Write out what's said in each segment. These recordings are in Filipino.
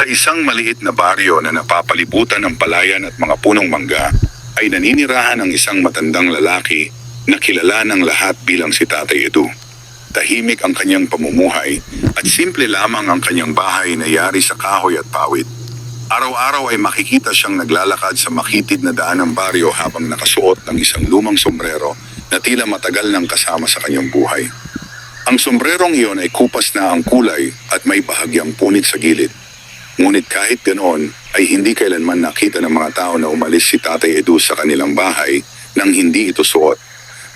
Sa isang maliit na baryo na napapalibutan ng palayan at mga punong mangga, ay naninirahan ang isang matandang lalaki na kilala ng lahat bilang si Tatay Edu. Tahimik ang kanyang pamumuhay at simple lamang ang kanyang bahay na yari sa kahoy at pawid. Araw-araw ay makikita siyang naglalakad sa makitid na daan ng baryo habang nakasuot ng isang lumang sombrero na tila matagal nang kasama sa kanyang buhay. Ang sombrerong iyon ay kupas na ang kulay at may bahagyang punit sa gilid. Ngunit kahit ganoon ay hindi kailanman nakita ng mga tao na umalis si Tatay Edu sa kanilang bahay nang hindi ito suot.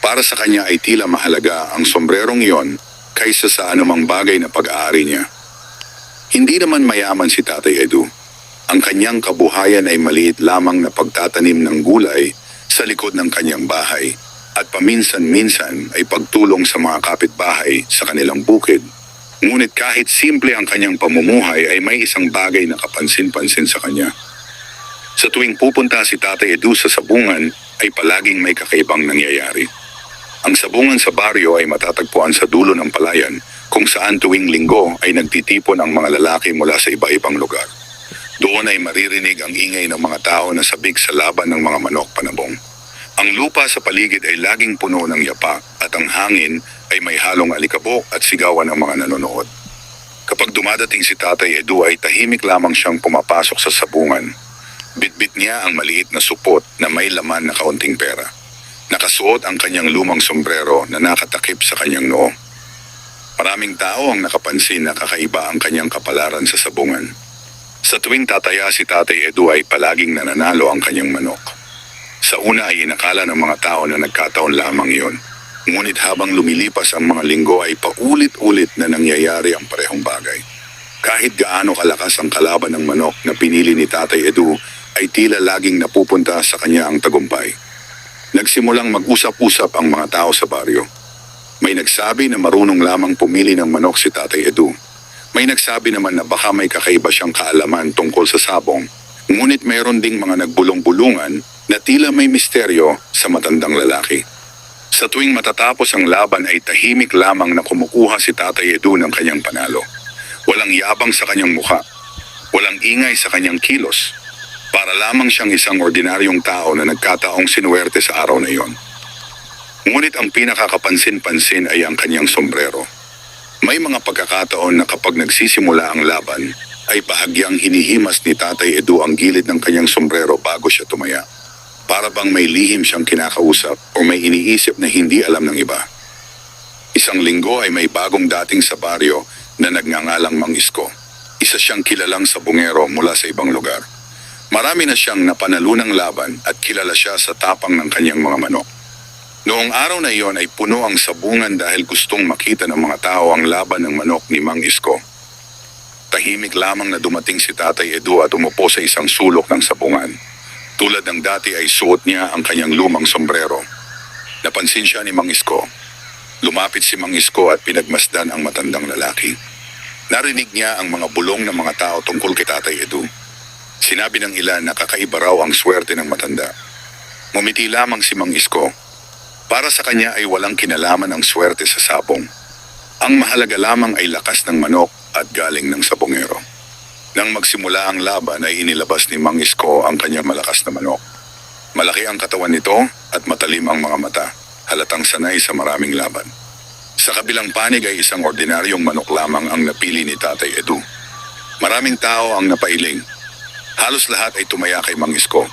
Para sa kanya ay tila mahalaga ang sombrerong iyon kaysa sa anumang bagay na pag-aari niya. Hindi naman mayaman si Tatay Edu. Ang kanyang kabuhayan ay maliit lamang na pagtatanim ng gulay sa likod ng kanyang bahay at paminsan-minsan ay pagtulong sa mga kapitbahay sa kanilang bukid. Ngunit kahit simple ang kanyang pamumuhay ay may isang bagay na kapansin-pansin sa kanya. Sa tuwing pupunta si Tatay Edu sa sabungan ay palaging may kakaibang nangyayari. Ang sabungan sa baryo ay matatagpuan sa dulo ng palayan kung saan tuwing linggo ay nagtitipon ang mga lalaki mula sa iba-ibang lugar. Doon ay maririnig ang ingay ng mga tao na sabik sa laban ng mga manok panabong. Ang lupa sa paligid ay laging puno ng yapak at ang hangin ay may halong alikabok at sigawan ng mga nanonood. Kapag dumadating si Tatay Edu ay tahimik lamang siyang pumapasok sa sabungan. Bitbit niya ang maliit na supot na may laman na kaunting pera. Nakasuot ang kanyang lumang sombrero na nakatakip sa kanyang noo. Maraming tao ang nakapansin na kakaiba ang kanyang kapalaran sa sabungan. Sa tuwing tataya si Tatay Edu ay palaging nananalo ang kanyang manok. Sa una ay inakala ng mga tao na nagkataon lamang iyon. Ngunit habang lumilipas ang mga linggo ay paulit-ulit na nangyayari ang parehong bagay. Kahit gaano kalakas ang kalaban ng manok na pinili ni Tatay Edu ay tila laging napupunta sa kanya ang tagumpay. Nagsimulang mag-usap-usap ang mga tao sa baryo. May nagsabi na marunong lamang pumili ng manok si Tatay Edu. May nagsabi naman na baka may kakaiba siyang kaalaman tungkol sa sabong. Ngunit mayroon ding mga nagbulong-bulungan na tila may misteryo sa matandang lalaki. Sa tuwing matatapos ang laban ay tahimik lamang na kumukuha si Tatay Edu ng kanyang panalo. Walang yabang sa kanyang mukha. Walang ingay sa kanyang kilos. Para lamang siyang isang ordinaryong tao na nagkataong sinuwerte sa araw na iyon. Ngunit ang pinakakapansin-pansin ay ang kanyang sombrero. May mga pagkakataon na kapag nagsisimula ang laban, ay bahagyang hinihimas ni Tatay Edu ang gilid ng kanyang sombrero bago siya tumaya. Para bang may lihim siyang kinakausap o may iniisip na hindi alam ng iba. Isang linggo ay may bagong dating sa baryo na nagngangalang Mang Isko. Isa siyang kilalang sabungero mula sa ibang lugar. Marami na siyang napanalunang laban at kilala siya sa tapang ng kanyang mga manok. Noong araw na iyon ay puno ang sabungan dahil gustong makita ng mga tao ang laban ng manok ni Mang Isko. Tahimik lamang na dumating si Tatay Edu at umupo sa isang sulok ng sabungan. Tulad ng dati ay suot niya ang kanyang lumang sombrero. Napansin siya ni Mang Isko. Lumapit si Mang Isko at pinagmasdan ang matandang lalaki. Narinig niya ang mga bulong ng mga tao tungkol kay Tatay Edu. Sinabi ng ilan na kakaiba raw ang swerte ng matanda. Ngumiti lamang si Mang Isko. Para sa kanya ay walang kinalaman ang swerte sa sabong. Ang mahalaga lamang ay lakas ng manok at galing ng sabongero. Nang magsimula ang laban ay inilabas ni Mang Isko ang kanyang malakas na manok. Malaki ang katawan nito at matalim ang mga mata, halatang sanay sa maraming laban. Sa kabilang panig ay isang ordinaryong manok lamang ang napili ni Tatay Edu. Maraming tao ang napailing. Halos lahat ay tumaya kay Mang Isko.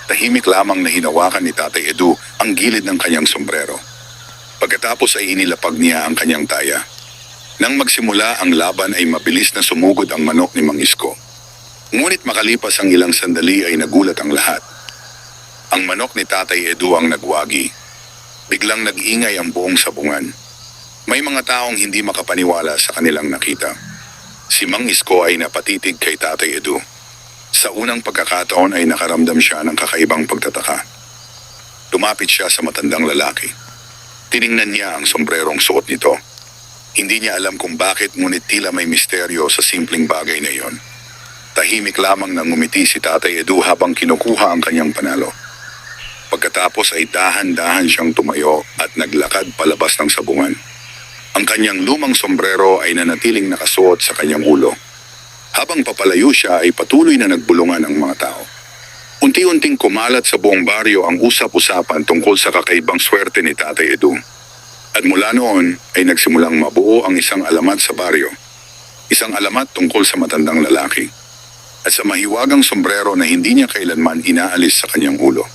Tahimik lamang na hinawakan ni Tatay Edu ang gilid ng kanyang sombrero. Pagkatapos ay inilapag niya ang kanyang taya. Nang magsimula ang laban ay mabilis na sumugod ang manok ni Mang Isko. Ngunit makalipas ang ilang sandali ay nagulat ang lahat. Ang manok ni Tatay Edu ang nagwagi. Biglang nag-ingay ang buong sabungan. May mga taong hindi makapaniwala sa kanilang nakita. Si Mang Isko ay napatitig kay Tatay Edu. Sa unang pagkakataon ay nakaramdam siya ng kakaibang pagtataka. Lumapit siya sa matandang lalaki. Tiningnan niya ang sombrerong suot nito. Hindi niya alam kung bakit ngunit tila may misteryo sa simpleng bagay na iyon. Tahimik lamang nang ngumiti si Tatay Edu habang kinukuha ang kanyang panalo. Pagkatapos ay dahan-dahan siyang tumayo at naglakad palabas ng sabungan. Ang kanyang lumang sombrero ay nanatiling nakasuot sa kanyang ulo. Habang papalayo siya ay patuloy na nagbulungan ang mga tao. Unti-unting kumalat sa buong baryo ang usap-usapan tungkol sa kakaibang swerte ni Tatay Edu. At mula noon ay nagsimulang mabuo ang isang alamat sa baryo. Isang alamat tungkol sa matandang lalaki. At sa mahiwagang sombrero na hindi niya kailanman inaalis sa kanyang ulo.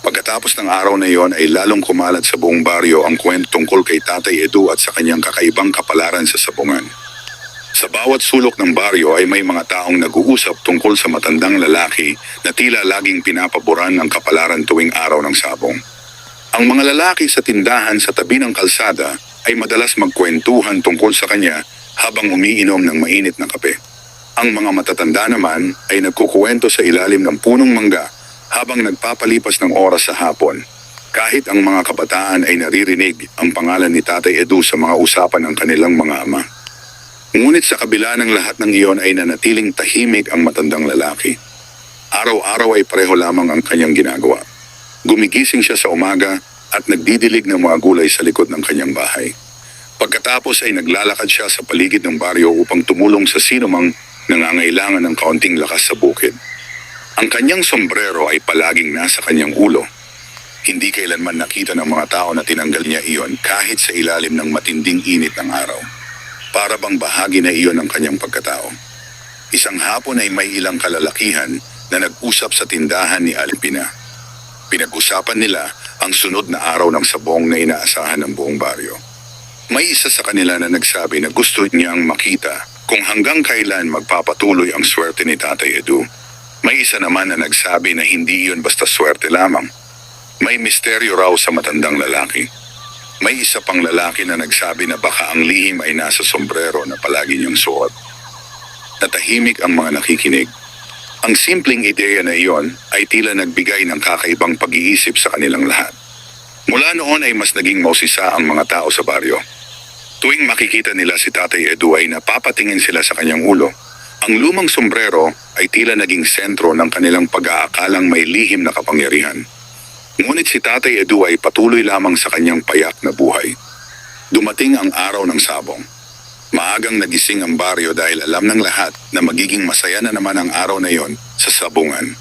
Pagkatapos ng araw na iyon ay lalong kumalat sa buong baryo ang kwento tungkol kay Tatay Edu at sa kanyang kakaibang kapalaran sa sabungan. Sa bawat sulok ng baryo ay may mga taong nag-uusap tungkol sa matandang lalaki na tila laging pinapaboran ng kapalaran tuwing araw ng sabong. Ang mga lalaki sa tindahan sa tabi ng kalsada ay madalas magkwentuhan tungkol sa kanya habang umiinom ng mainit na kape. Ang mga matatanda naman ay nagkukuwento sa ilalim ng punong mangga habang nagpapalipas ng oras sa hapon. Kahit ang mga kabataan ay naririnig ang pangalan ni Tatay Edu sa mga usapan ng kanilang mga ama. Ngunit sa kabila ng lahat ng iyon ay nanatiling tahimik ang matandang lalaki. Araw-araw ay pareho lamang ang kanyang ginagawa. Gumigising siya sa umaga at nagdidilig ng mga gulay sa likod ng kanyang bahay. Pagkatapos ay naglalakad siya sa paligid ng baryo upang tumulong sa sinumang nangangailangan ng kaunting lakas sa bukid. Ang kanyang sombrero ay palaging nasa kanyang ulo. Hindi kailanman nakita ng mga tao na tinanggal niya iyon kahit sa ilalim ng matinding init ng araw. Para bang bahagi na iyon ng kanyang pagkatao. Isang hapon ay may ilang kalalakihan na nag-usap sa tindahan ni Alipina. Pinag-usapan nila ang sunod na araw ng sabong na inaasahan ng buong baryo. May isa sa kanila na nagsabi na gusto niyang makita kung hanggang kailan magpapatuloy ang swerte ni Tatay Edu. May isa naman na nagsabi na hindi iyon basta swerte lamang. May misteryo raw sa matandang lalaki. May isa pang lalaki na nagsabi na baka ang lihim ay nasa sombrero na palagi niyang suot. Natahimik ang mga nakikinig. Ang simpleng ideya na iyon ay tila nagbigay ng kakaibang pag-iisip sa kanilang lahat. Mula noon ay mas naging mausisa ang mga tao sa baryo. Tuwing makikita nila si Tatay Edu ay napapatingin sila sa kanyang ulo. Ang lumang sombrero ay tila naging sentro ng kanilang pag-aakalang may lihim na kapangyarihan. Ngunit si Tatay Edu ay patuloy lamang sa kanyang payak na buhay. Dumating ang araw ng sabong. Maagang nagising ang baryo dahil alam ng lahat na magiging masaya na naman ang araw na iyon sa sabungan.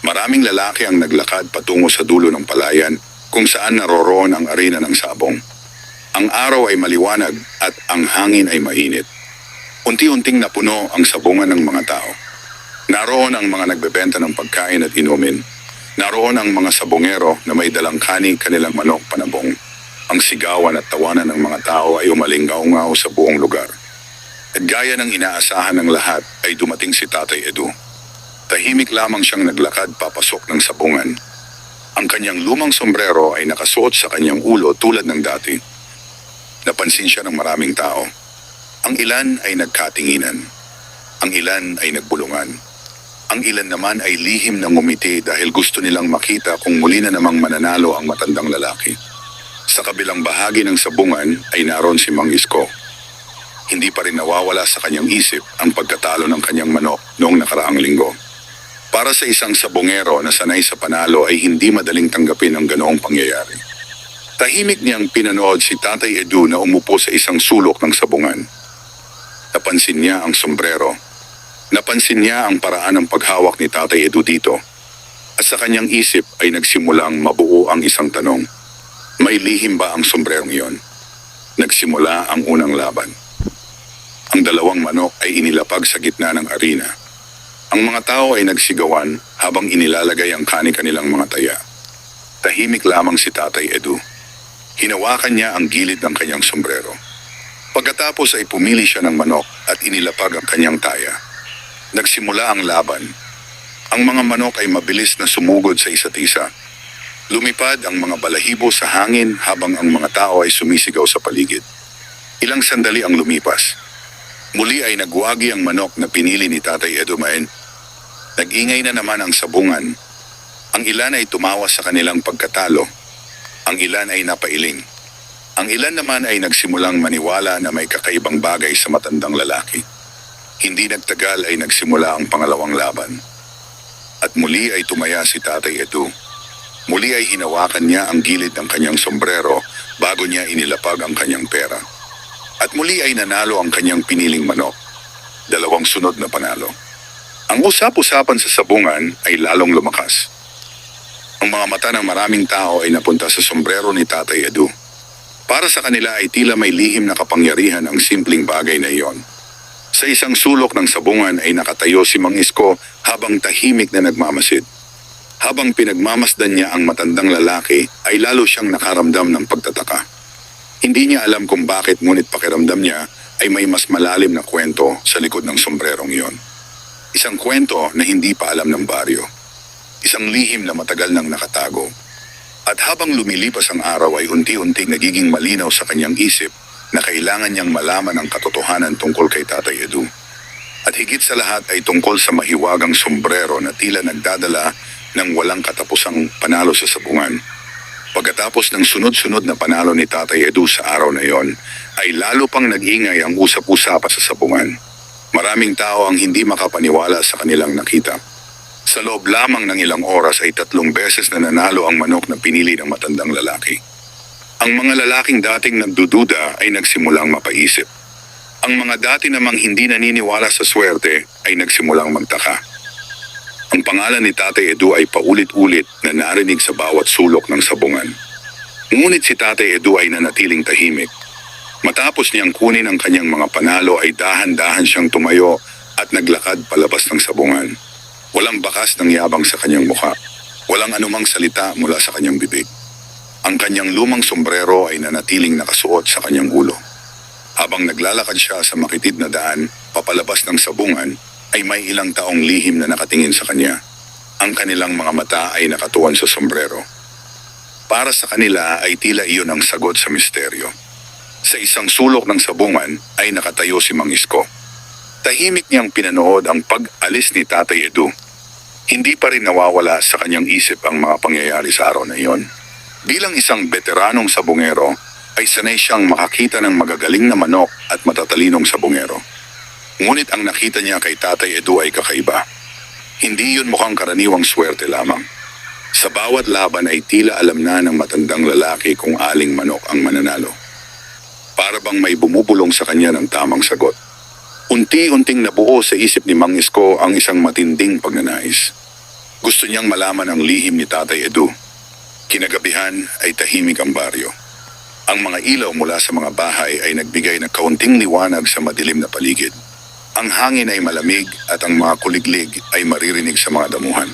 Maraming lalaki ang naglakad patungo sa dulo ng palayan kung saan naroroon ang arena ng sabong. Ang araw ay maliwanag at ang hangin ay mainit. Unti-unting napuno ang sabungan ng mga tao. Naroon ang mga nagbebenta ng pagkain at inumin. Naroon ang mga sabongero na may dalang kanig kanilang manok panabong. Ang sigawan at tawanan ng mga tao ay umalingaw-ngaw sa buong lugar. At gaya ng inaasahan ng lahat ay dumating si Tatay Edu. Tahimik lamang siyang naglakad papasok ng sabungan. Ang kanyang lumang sombrero ay nakasuot sa kanyang ulo tulad ng dati. Napansin siya ng maraming tao. Ang ilan ay nagkatinginan. Ang ilan ay nagbulungan. Ang ilan naman ay lihim na ngumiti dahil gusto nilang makita kung muli na namang mananalo ang matandang lalaki. Sa kabilang bahagi ng sabungan ay naroon si Mang Isko. Hindi pa rin nawawala sa kanyang isip ang pagkatalo ng kanyang manok noong nakaraang linggo. Para sa isang sabongero na sanay sa panalo ay hindi madaling tanggapin ang ganoong pangyayari. Tahimik niyang pinanood si Tatay Edu na umupo sa isang sulok ng sabungan. Napansin niya ang sombrero. Napansin niya ang paraan ng paghawak ni Tatay Edu dito. At sa kanyang isip ay nagsimulang mabuo ang isang tanong. May lihim ba ang sombrerong iyon? Nagsimula ang unang laban. Ang dalawang manok ay inilapag sa gitna ng arena. Ang mga tao ay nagsigawan habang inilalagay ang kanin kanilang mga taya. Tahimik lamang si Tatay Edu. Hinawakan niya ang gilid ng kanyang sombrero. Pagkatapos ay pumili siya ng manok at inilapag ang kanyang taya. Nagsimula ang laban. Ang mga manok ay mabilis na sumugod sa isa't isa. Lumipad ang mga balahibo sa hangin habang ang mga tao ay sumisigaw sa paligid. Ilang sandali ang lumipas. Muli ay nagwagi ang manok na pinili ni Tatay Edu Maen. Nag-ingay na naman ang sabungan. Ang ilan ay tumawa sa kanilang pagkatalo. Ang ilan ay napailing. Ang ilan naman ay nagsimulang maniwala na may kakaibang bagay sa matandang lalaki. Hindi nagtagal ay nagsimula ang pangalawang laban. At muli ay tumaya si Tatay Edu. Muli ay hinawakan niya ang gilid ng kanyang sombrero bago niya inilapag ang kanyang pera. At muli ay nanalo ang kanyang piniling manok. dalawang sunod na panalo. Ang usap-usapan sa sabungan ay lalong lumakas. Ang mga mata ng maraming tao ay napunta sa sombrero ni Tatay Edu. Para sa kanila ay tila may lihim na kapangyarihan ang simpleng bagay na iyon. Sa isang sulok ng sabungan ay nakatayo si Mang Isko habang tahimik na nagmamasid. Habang pinagmamasdan niya ang matandang lalaki ay lalo siyang nakaramdam ng pagtataka. Hindi niya alam kung bakit, ngunit pakiramdam niya ay may mas malalim na kwento sa likod ng sombrerong iyon. Isang kwento na hindi pa alam ng baryo. Isang lihim na matagal nang nakatago. At habang lumilipas ang araw ay unti-unting nagiging malinaw sa kanyang isip na kailangan niyang malaman ang katotohanan tungkol kay Tatay Edu. At higit sa lahat ay tungkol sa mahiwagang sombrero na tila nagdadala ng walang katapusang panalo sa sabungan. Pagkatapos ng sunod-sunod na panalo ni Tatay Edu sa araw na iyon, ay lalo pang nag-ingay ang usap-usapan sa sabungan. Maraming tao ang hindi makapaniwala sa kanilang nakita. Sa loob lamang ng ilang oras ay 3 beses na nanalo ang manok na pinili ng matandang lalaki. Ang mga lalaking dating nagdududa ay nagsimulang mapaisip. Ang mga dati namang hindi naniniwala sa swerte ay nagsimulang magtaka. Ang pangalan ni Tatay Edu ay paulit-ulit na narinig sa bawat sulok ng sabungan. Ngunit si Tatay Edu ay nanatiling tahimik. Matapos niyang kunin ang kanyang mga panalo ay dahan-dahan siyang tumayo at naglakad palabas ng sabungan. Walang bakas ng yabang sa kanyang mukha. Walang anumang salita mula sa kanyang bibig. Ang kanyang lumang sombrero ay nanatiling nakasuot sa kanyang ulo. Habang naglalakad siya sa makitid na daan, papalabas ng sabungan, ay may ilang taong lihim na nakatingin sa kanya. Ang kanilang mga mata ay nakatuon sa sombrero. Para sa kanila ay tila iyon ang sagot sa misteryo. Sa isang sulok ng sabungan ay nakatayo si Mang Isko. Tahimik niyang pinanood ang pag-alis ni Tatay Edu. Hindi pa rin nawawala sa kanyang isip ang mga pangyayari sa araw na iyon. Bilang isang veteranong sabungero, ay sanay siyang makakita ng magagaling na manok at matatalinong sabungero. Ngunit ang nakita niya kay Tatay Edu ay kakaiba. Hindi yun mukhang karaniwang swerte lamang. Sa bawat laban ay tila alam na ng matandang lalaki kung aling manok ang mananalo. Para bang may bumubulong sa kanya ng tamang sagot. Unti-unting nabuo sa isip ni Mang Isko ang isang matinding pagnanais. Gusto niyang malaman ang lihim ni Tatay Edu. Kinagabihan ay tahimik ang baryo. Ang mga ilaw mula sa mga bahay ay nagbigay ng kaunting liwanag sa madilim na paligid. Ang hangin ay malamig at ang mga kuliglig ay maririnig sa mga damuhan.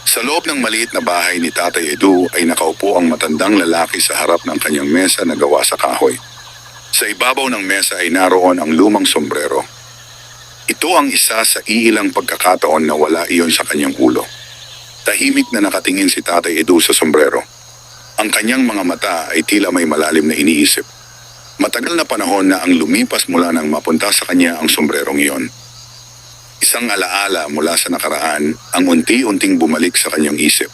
Sa loob ng maliit na bahay ni Tatay Edu ay nakaupo ang matandang lalaki sa harap ng kanyang mesa na gawa sa kahoy. Sa ibabaw ng mesa ay naroon ang lumang sombrero. Ito ang isa sa iilang pagkakataon na wala iyon sa kanyang ulo. Tahimik na nakatingin si Tatay Edu sa sombrero. Ang kanyang mga mata ay tila may malalim na iniisip. Matagal na panahon na ang lumipas mula nang mapunta sa kanya ang sombrerong iyon. Isang alaala mula sa nakaraan ang unti-unting bumalik sa kanyang isip.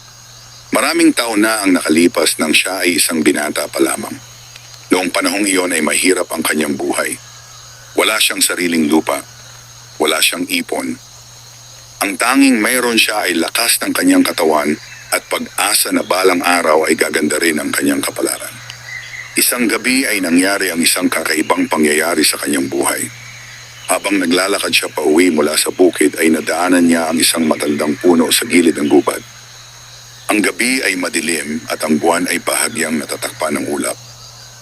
Maraming taon na ang nakalipas nang siya ay isang binata pa lamang. Noong panahong iyon ay mahirap ang kanyang buhay. Wala siyang sariling lupa. Wala siyang ipon. Ang tanging mayroon siya ay lakas ng kanyang katawan at pag-asa na balang araw ay gaganda rin ang kanyang kapalaran. Isang gabi ay nangyari ang isang kakaibang pangyayari sa kanyang buhay. Habang naglalakad siya pauwi mula sa bukid ay nadaanan niya ang isang matandang puno sa gilid ng gubat. Ang gabi ay madilim at ang buwan ay bahagyang natatakpan ng ulap.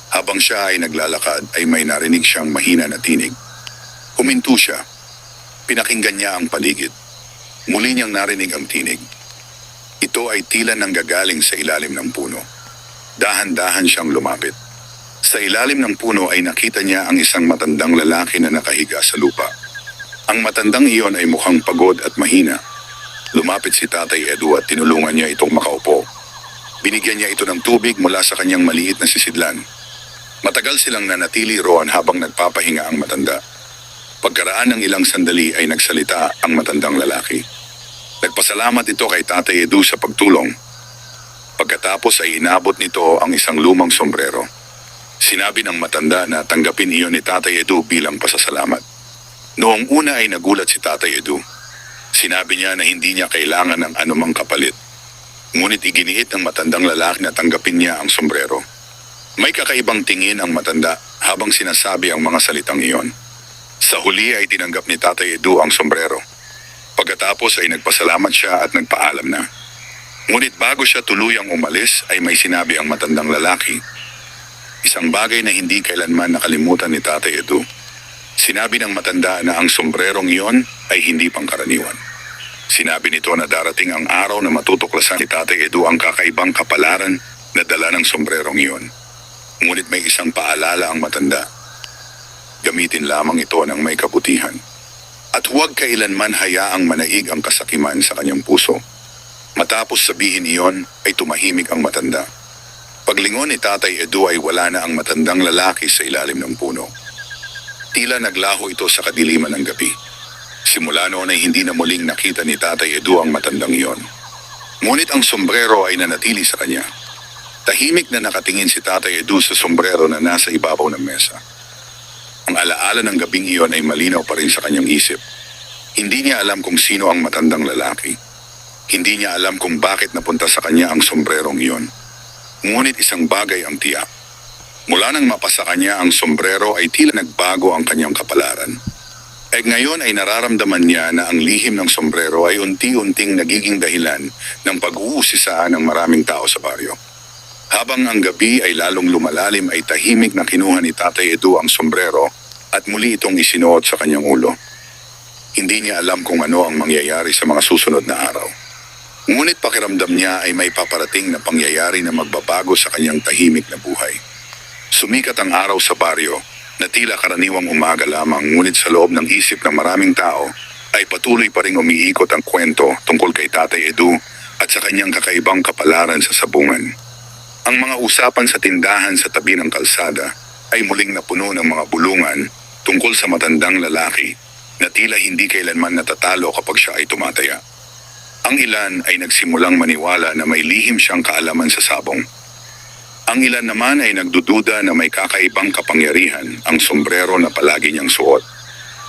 Habang siya ay naglalakad ay may narinig siyang mahina na tinig. Huminto siya. Pinakinggan niya ang paligid. Muli niyang narinig ang tinig. Ito ay tila nanggagaling sa ilalim ng puno. Dahan-dahan siyang lumapit. Sa ilalim ng puno ay nakita niya ang isang matandang lalaki na nakahiga sa lupa. Ang matandang iyon ay mukhang pagod at mahina. Lumapit si Tatay Edu at tinulungan niya itong makaupo. Binigyan niya ito ng tubig mula sa kanyang maliit na sisidlan. Matagal silang nanatili roon habang nagpapahinga ang matanda. Pagkaraan ng ilang sandali ay nagsalita ang matandang lalaki. Nagpasalamat ito kay Tatay Edu sa pagtulong. Pagkatapos ay inabot nito ang isang lumang sombrero. Sinabi ng matanda na tanggapin iyon ni Tatay Edu bilang pasasalamat. Noong una ay nagulat si Tatay Edu. Sinabi niya na hindi niya kailangan ng anumang kapalit. Ngunit iginiit ng matandang lalaki na tanggapin niya ang sombrero. May kakaibang tingin ang matanda habang sinasabi ang mga salitang iyon. Sa huli ay tinanggap ni Tatay Edu ang sombrero. Pagkatapos ay nagpasalamat siya at nagpaalam na. Ngunit bago siya tuluyang umalis ay may sinabi ang matandang lalaki. Isang bagay na hindi kailanman nakalimutan ni Tatay Edu. Sinabi ng matanda na ang sombrerong iyon ay hindi pangkaraniwan. Sinabi nito na darating ang araw na matutuklasan ni Tatay Edu ang kakaibang kapalaran na dala ng sombrerong iyon. Ngunit may isang paalala ang matanda. Gamitin lamang ito ng may kabutihan. At huwag kailanman hayaang manaig ang kasakiman sa kanyang puso. Matapos sabihin iyon ay tumahimik ang matanda. Paglingon ni Tatay Edu ay wala na ang matandang lalaki sa ilalim ng puno. Tila naglaho ito sa kadiliman ng gabi. Simula noon ay hindi na muling nakita ni Tatay Edu ang matandang iyon. Ngunit ang sombrero ay nanatili sa kanya. Tahimik na nakatingin si Tatay Edu sa sombrero na nasa ibabaw ng mesa. Ang alaala ng gabing iyon ay malinaw pa rin sa kanyang isip. Hindi niya alam kung sino ang matandang lalaki. Hindi niya alam kung bakit napunta sa kanya ang sombrerong iyon. Ngunit isang bagay ang tiyak. Mula nang mapasa kanya ang sombrero ay tila nagbago ang kanyang kapalaran. At ngayon ay nararamdaman niya na ang lihim ng sombrero ay unti-unting nagiging dahilan ng pag-uusisaan ng maraming tao sa baryo. Habang ang gabi ay lalong lumalalim ay tahimik na kinuha ni Tatay Edu ang sombrero at muli itong isinuot sa kanyang ulo. Hindi niya alam kung ano ang mangyayari sa mga susunod na araw. Ngunit pakiramdam niya ay may paparating na pangyayari na magbabago sa kanyang tahimik na buhay. Sumikat ang araw sa baryo na tila karaniwang umaga lamang, ngunit sa loob ng isip ng maraming tao ay patuloy pa ring umiikot ang kwento tungkol kay Tatay Edu at sa kanyang kakaibang kapalaran sa sabungan. Ang mga usapan sa tindahan sa tabi ng kalsada ay muling napuno ng mga bulungan tungkol sa matandang lalaki na tila hindi kailanman natatalo kapag siya ay tumataya. Ang ilan ay nagsimulang maniwala na may lihim siyang kaalaman sa sabong. Ang ilan naman ay nagdududa na may kakaibang kapangyarihan ang sombrero na palagi niyang suot.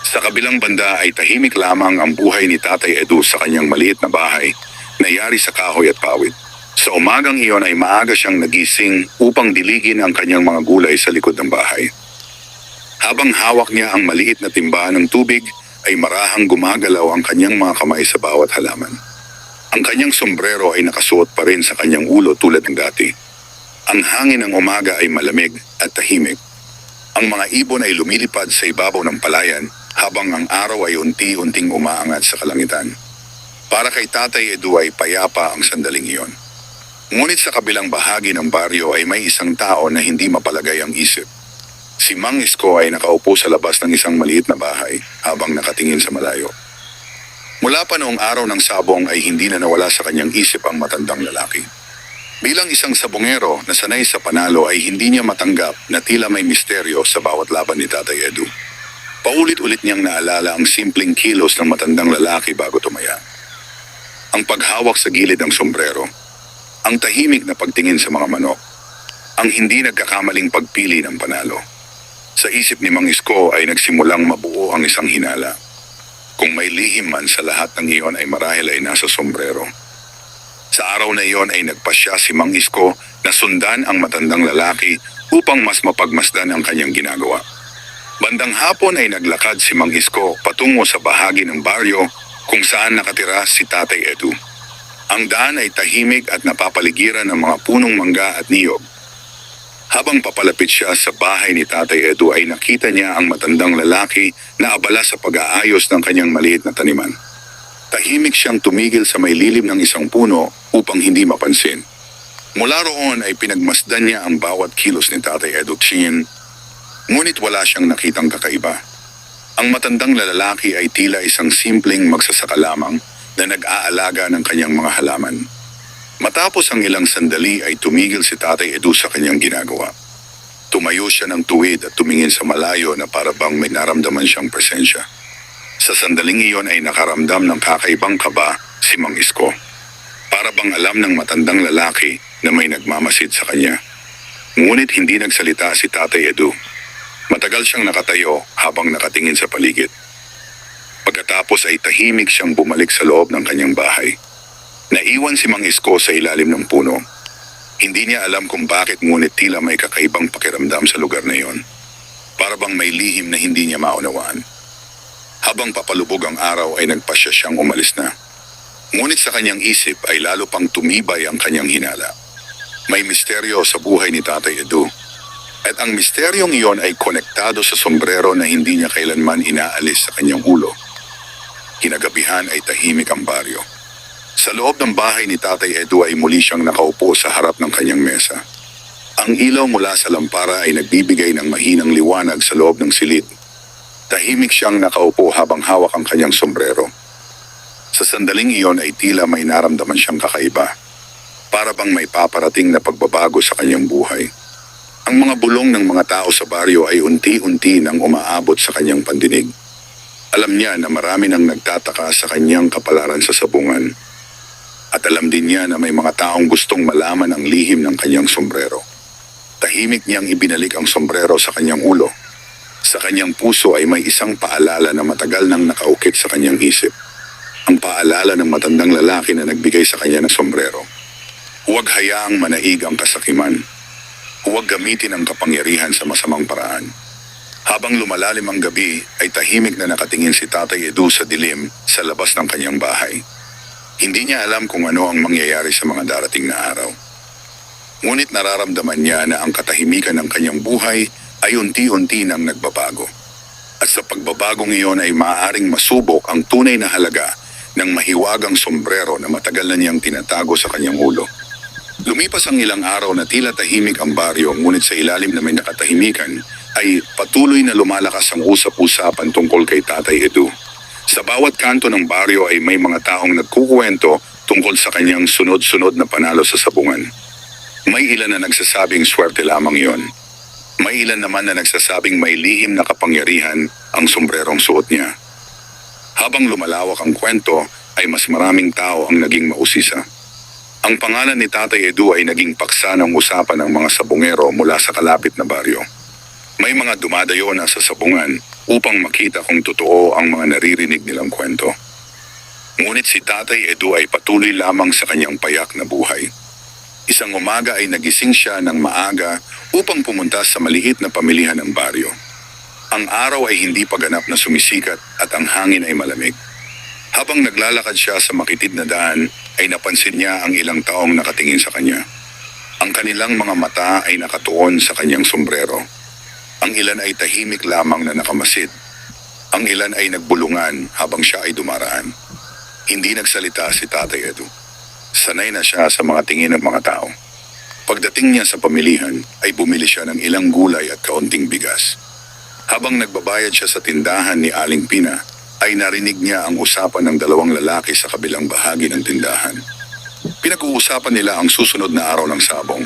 Sa kabilang banda ay tahimik lamang ang buhay ni Tatay Edu sa kanyang maliit na bahay na yari sa kahoy at pawid. Sa umagang iyon ay maaga siyang nagising upang diligin ang kanyang mga gulay sa likod ng bahay. Habang hawak niya ang maliit na timba ng tubig ay marahang gumagalaw ang kanyang mga kamay sa bawat halaman. Ang kanyang sombrero ay nakasuot pa rin sa kanyang ulo tulad ng dati. Ang hangin ng umaga ay malamig at tahimik. Ang mga ibon ay lumilipad sa ibabaw ng palayan habang ang araw ay unti-unting umaangat sa kalangitan. Para kay Tatay Edu ay payapa ang sandaling iyon. Ngunit sa kabilang bahagi ng baryo ay may isang tao na hindi mapalagay ang isip. Si Mang Isko ay nakaupo sa labas ng isang maliit na bahay habang nakatingin sa malayo. Mula pa noong araw ng sabong ay hindi na nawala sa kanyang isip ang matandang lalaki. Bilang isang sabongero na sanay sa panalo ay hindi niya matanggap na tila may misteryo sa bawat laban ni Tatay Edu. Paulit-ulit niyang naalala ang simpleng kilos ng matandang lalaki bago tumaya. Ang paghawak sa gilid ng sombrero, ang tahimik na pagtingin sa mga manok, ang hindi nagkakamaling pagpili ng panalo. Sa isip ni Mang Isko ay nagsimulang mabuo ang isang hinala. Kung may lihim man sa lahat ng iyon ay marahil ay nasa sombrero. Sa araw na iyon ay nagpasya si Mang Isko na sundan ang matandang lalaki upang mas mapagmasdan ang kanyang ginagawa. Bandang hapon ay naglakad si Mang Isko patungo sa bahagi ng baryo kung saan nakatira si Tatay Edu. Ang daan ay tahimik at napapaligiran ng mga punong mangga at niyog. Habang papalapit siya sa bahay ni Tatay Edu ay nakita niya ang matandang lalaki na abala sa pag-aayos ng kanyang maliit na taniman. Tahimik siyang tumigil sa may lilim ng isang puno upang hindi mapansin. Mula roon ay pinagmasdan niya ang bawat kilos ni Tatay Edu Chin, ngunit wala siyang nakitang kakaiba. Ang matandang lalaki ay tila isang simpleng magsasaka lamang na nag-aalaga ng kanyang mga halaman. Matapos ang ilang sandali ay tumigil si Tatay Edu sa kanyang ginagawa. Tumayo siya ng tuwid at tumingin sa malayo na para bang may naramdaman siyang presensya. Sa sandaling iyon ay nakaramdam ng kakaibang kaba si Mang Isko. Para bang alam ng matandang lalaki na may nagmamasid sa kanya. Ngunit hindi nagsalita si Tatay Edu. Matagal siyang nakatayo habang nakatingin sa paligid. Pagkatapos ay tahimik siyang bumalik sa loob ng kanyang bahay. Naiwan si Mang Isko sa ilalim ng puno. Hindi niya alam kung bakit, ngunit tila may kakaibang pakiramdam sa lugar na iyon. Para bang may lihim na hindi niya maunawaan. Habang papalubog ang araw ay nagpasya siyang umalis na. Ngunit sa kanyang isip ay lalo pang tumibay ang kanyang hinala. May misteryo sa buhay ni Tatay Edu. At ang misteryong iyon ay konektado sa sombrero na hindi niya kailanman inaalis sa kanyang ulo. Kinagabihan ay tahimik ang baryo. Sa loob ng bahay ni Tatay Edu ay muli siyang nakaupo sa harap ng kanyang mesa. Ang ilaw mula sa lampara ay nagbibigay ng mahinang liwanag sa loob ng silid. Tahimik siyang nakaupo habang hawak ang kanyang sombrero. Sa sandaling iyon ay tila may naramdaman siyang kakaiba. Para bang may paparating na pagbabago sa kanyang buhay. Ang mga bulong ng mga tao sa baryo ay unti-unti nang umaabot sa kanyang pandinig. Alam niya na marami nang nagtataka sa kanyang kapalaran sa sabungan. At alam din niya na may mga taong gustong malaman ang lihim ng kanyang sombrero. Tahimik niyang ibinalik ang sombrero sa kanyang ulo. Sa kanyang puso ay may isang paalala na matagal nang nakaukit sa kanyang isip. Ang paalala ng matandang lalaki na nagbigay sa kanya ng sombrero. Huwag hayaang manaig ang kasakiman. Huwag gamitin ang kapangyarihan sa masamang paraan. Habang lumalalim ang gabi, ay tahimik na nakatingin si Tatay Edu sa dilim sa labas ng kanyang bahay. Hindi niya alam kung ano ang mangyayari sa mga darating na araw. Ngunit nararamdaman niya na ang katahimikan ng kanyang buhay ay unti-unti nang nagbabago. At sa pagbabagong iyon ay maaaring masubok ang tunay na halaga ng mahiwagang sombrero na matagal na niyang tinatago sa kanyang ulo. Lumipas ang ilang araw na tila tahimik ang baryo, ngunit sa ilalim na may nakatahimikan ay patuloy na lumalakas ang usap-usapan tungkol kay Tatay Edu. Sa bawat kanto ng baryo ay may mga taong nagkukuwento tungkol sa kanyang sunod-sunod na panalo sa sabungan. May ilan na nagsasabing swerte lamang iyon. May ilan naman na nagsasabing may lihim na kapangyarihan ang sombrerong suot niya. Habang lumalawak ang kwento ay mas maraming tao ang naging mausisa. Ang pangalan ni Tatay Edu ay naging paksa ng usapan ng mga sabungero mula sa kalapit na baryo. May mga dumadayo na sa sabungan upang makita kung totoo ang mga naririnig nilang kwento. Ngunit si Tatay Edu ay patuloy lamang sa kanyang payak na buhay. Isang umaga ay nagising siya ng maaga upang pumunta sa maliit na pamilihan ng baryo. Ang araw ay hindi pa ganap na sumisikat at ang hangin ay malamig. Habang naglalakad siya sa makitid na daan, ay napansin niya ang ilang taong nakatingin sa kanya. Ang kanilang mga mata ay nakatuon sa kanyang sombrero. Ang ilan ay tahimik lamang na nakamasid. Ang ilan ay nagbulungan habang siya ay dumaraan. Hindi nagsalita si Tatay Edu. Sanay na siya sa mga tingin ng mga tao. Pagdating niya sa pamilihan, ay bumili siya ng ilang gulay at kaunting bigas. Habang nagbabayad siya sa tindahan ni Aling Pina, ay narinig niya ang usapan ng dalawang lalaki sa kabilang bahagi ng tindahan. Pinag-uusapan nila ang susunod na araw ng sabong.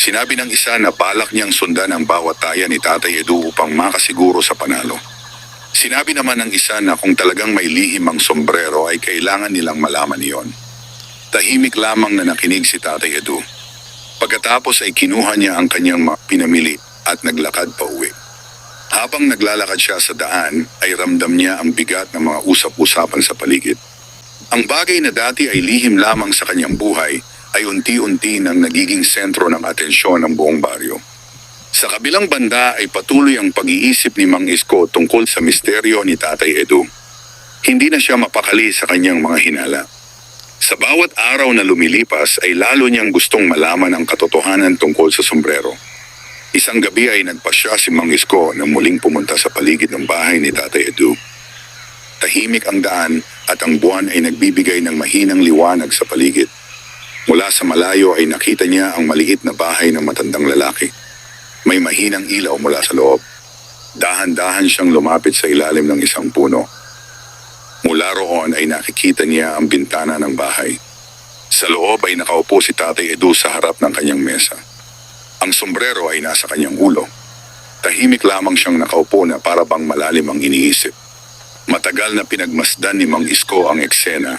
Sinabi ng isa na balak niyang sundan ang bawat taya ni Tatay Edu upang makasiguro sa panalo. Sinabi naman ng isa na kung talagang may lihim ang sombrero ay kailangan nilang malaman iyon. Tahimik lamang na nakinig si Tatay Edu. Pagkatapos ay kinuha niya ang kanyang pinamili at naglakad pa uwi. Habang naglalakad siya sa daan, ay ramdam niya ang bigat ng mga usap-usapan sa paligid. Ang bagay na dati ay lihim lamang sa kanyang buhay, ay unti-unti nang nagiging sentro ng atensyon ng buong baryo. Sa kabilang banda ay patuloy ang pag-iisip ni Mang Isko tungkol sa misteryo ni Tatay Edu. Hindi na siya mapakali sa kanyang mga hinala. Sa bawat araw na lumilipas ay lalo niyang gustong malaman ang katotohanan tungkol sa sombrero. Isang gabi ay nagpasya si Mang Isko na muling pumunta sa paligid ng bahay ni Tatay Edu. Tahimik ang daan at ang buwan ay nagbibigay ng mahinang liwanag sa paligid. Mula sa malayo ay nakita niya ang maliit na bahay ng matandang lalaki. May mahinang ilaw mula sa loob. Dahan-dahan siyang lumapit sa ilalim ng isang puno. Mula roon ay nakikita niya ang bintana ng bahay. Sa loob ay nakaupo si Tatay Edu sa harap ng kanyang mesa. Ang sombrero ay nasa kanyang ulo. Tahimik lamang siyang nakaupo na para bang malalim ang iniisip. Matagal na pinagmasdan ni Mang Isko ang eksena.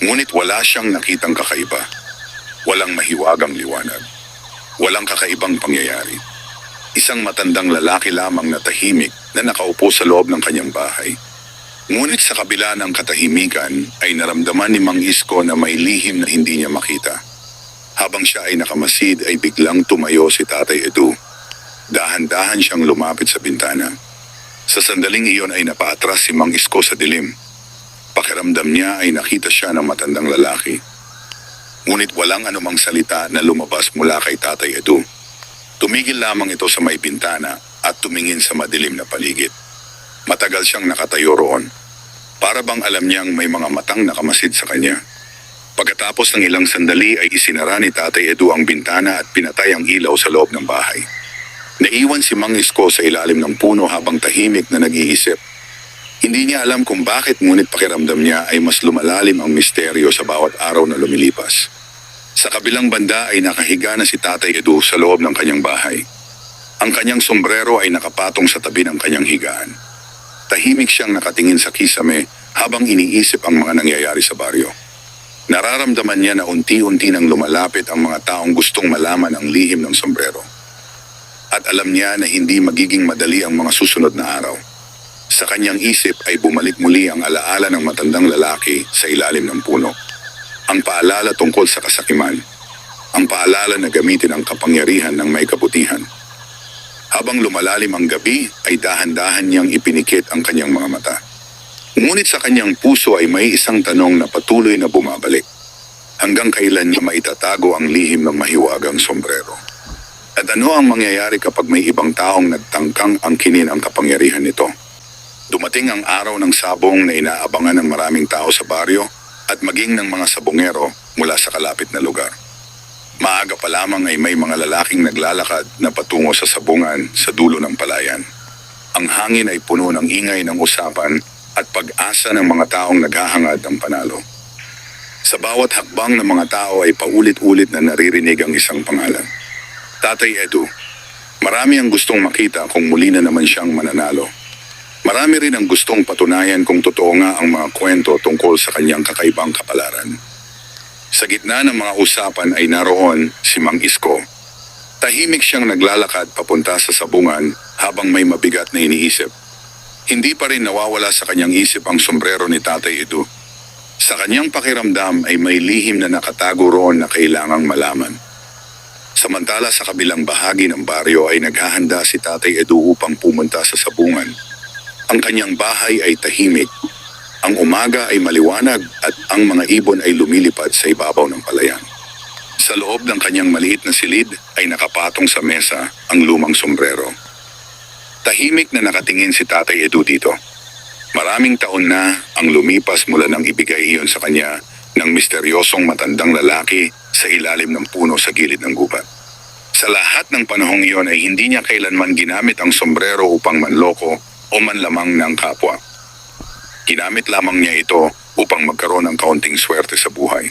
Ngunit wala siyang nakitang kakaiba. Walang mahiwagang liwanag. Walang kakaibang pangyayari. Isang matandang lalaki lamang na tahimik na nakaupo sa loob ng kanyang bahay. Ngunit sa kabila ng katahimikan ay naramdaman ni Mang Isko na may lihim na hindi niya makita. Habang siya ay nakamasid ay biglang tumayo si Tatay Edu. Dahan-dahan siyang lumapit sa bintana. Sa sandaling iyon ay napaatras si Mang Isko sa dilim. Pakiramdam niya ay nakita siya ng matandang lalaki. Ngunit walang anumang salita na lumabas mula kay Tatay Edu. Tumigil lamang ito sa may bintana at tumingin sa madilim na paligid. Matagal siyang nakatayo roon. Para bang alam niyang may mga matang nakamasid sa kanya. Pagkatapos ng ilang sandali ay isinara ni Tatay Edu ang bintana at pinatay ang ilaw sa loob ng bahay. Naiwan si Mang Isko sa ilalim ng puno habang tahimik na nag-iisip. Hindi niya alam kung bakit, ngunit pakiramdam niya ay mas lumalalim ang misteryo sa bawat araw na lumilipas. Sa kabilang banda ay nakahiga na si Tatay Edu sa loob ng kanyang bahay. Ang kanyang sombrero ay nakapatong sa tabi ng kanyang higaan. Tahimik siyang nakatingin sa kisame habang iniisip ang mga nangyayari sa baryo. Nararamdaman niya na unti-unti nang lumalapit ang mga taong gustong malaman ang lihim ng sombrero. At alam niya na hindi magiging madali ang mga susunod na araw. Sa kanyang isip ay bumalik muli ang alaala ng matandang lalaki sa ilalim ng puno. Ang paalala tungkol sa kasakiman. Ang paalala na gamitin ang kapangyarihan ng may kabutihan. Habang lumalalim ang gabi ay dahan-dahan niyang ipinikit ang kanyang mga mata. Ngunit sa kanyang puso ay may isang tanong na patuloy na bumabalik. Hanggang kailan niya maitatago ang lihim ng mahiwagang sombrero? At ano ang mangyayari kapag may ibang taong nagtangkang angkinin ang kapangyarihan nito? Dumating ang araw ng sabong na inaabangan ng maraming tao sa baryo at maging ng mga sabongero mula sa kalapit na lugar. Maaga pa lamang ay may mga lalaking naglalakad na patungo sa sabungan sa dulo ng palayan. Ang hangin ay puno ng ingay ng usapan at pag-asa ng mga taong naghahangad ng panalo. Sa bawat hakbang ng mga tao ay paulit-ulit na naririnig ang isang pangalan. Tatay Edu. Marami ang gustong makita kung muli na naman siyang mananalo. Marami rin ang gustong patunayan kung totoo nga ang mga kwento tungkol sa kanyang kakaibang kapalaran. Sa gitna ng mga usapan ay naroon si Mang Isko. Tahimik siyang naglalakad papunta sa sabungan habang may mabigat na iniisip. Hindi pa rin nawawala sa kanyang isip ang sombrero ni Tatay Edu. Sa kanyang pakiramdam ay may lihim na nakatago roon na kailangang malaman. Samantala sa kabilang bahagi ng baryo ay naghahanda si Tatay Edu upang pumunta sa sabungan. Ang kanyang bahay ay tahimik. Ang umaga ay maliwanag at ang mga ibon ay lumilipad sa ibabaw ng palayan. Sa loob ng kanyang maliit na silid ay nakapatong sa mesa ang lumang sombrero. Tahimik na nakatingin si Tatay Edu dito. Maraming taon na ang lumipas mula nang ibigay iyon sa kanya ng misteryosong matandang lalaki sa ilalim ng puno sa gilid ng gubat. Sa lahat ng panahong iyon ay hindi niya kailanman ginamit ang sombrero upang manloko o manlamang ng kapwa. Ginamit lamang niya ito upang magkaroon ng kaunting swerte sa buhay.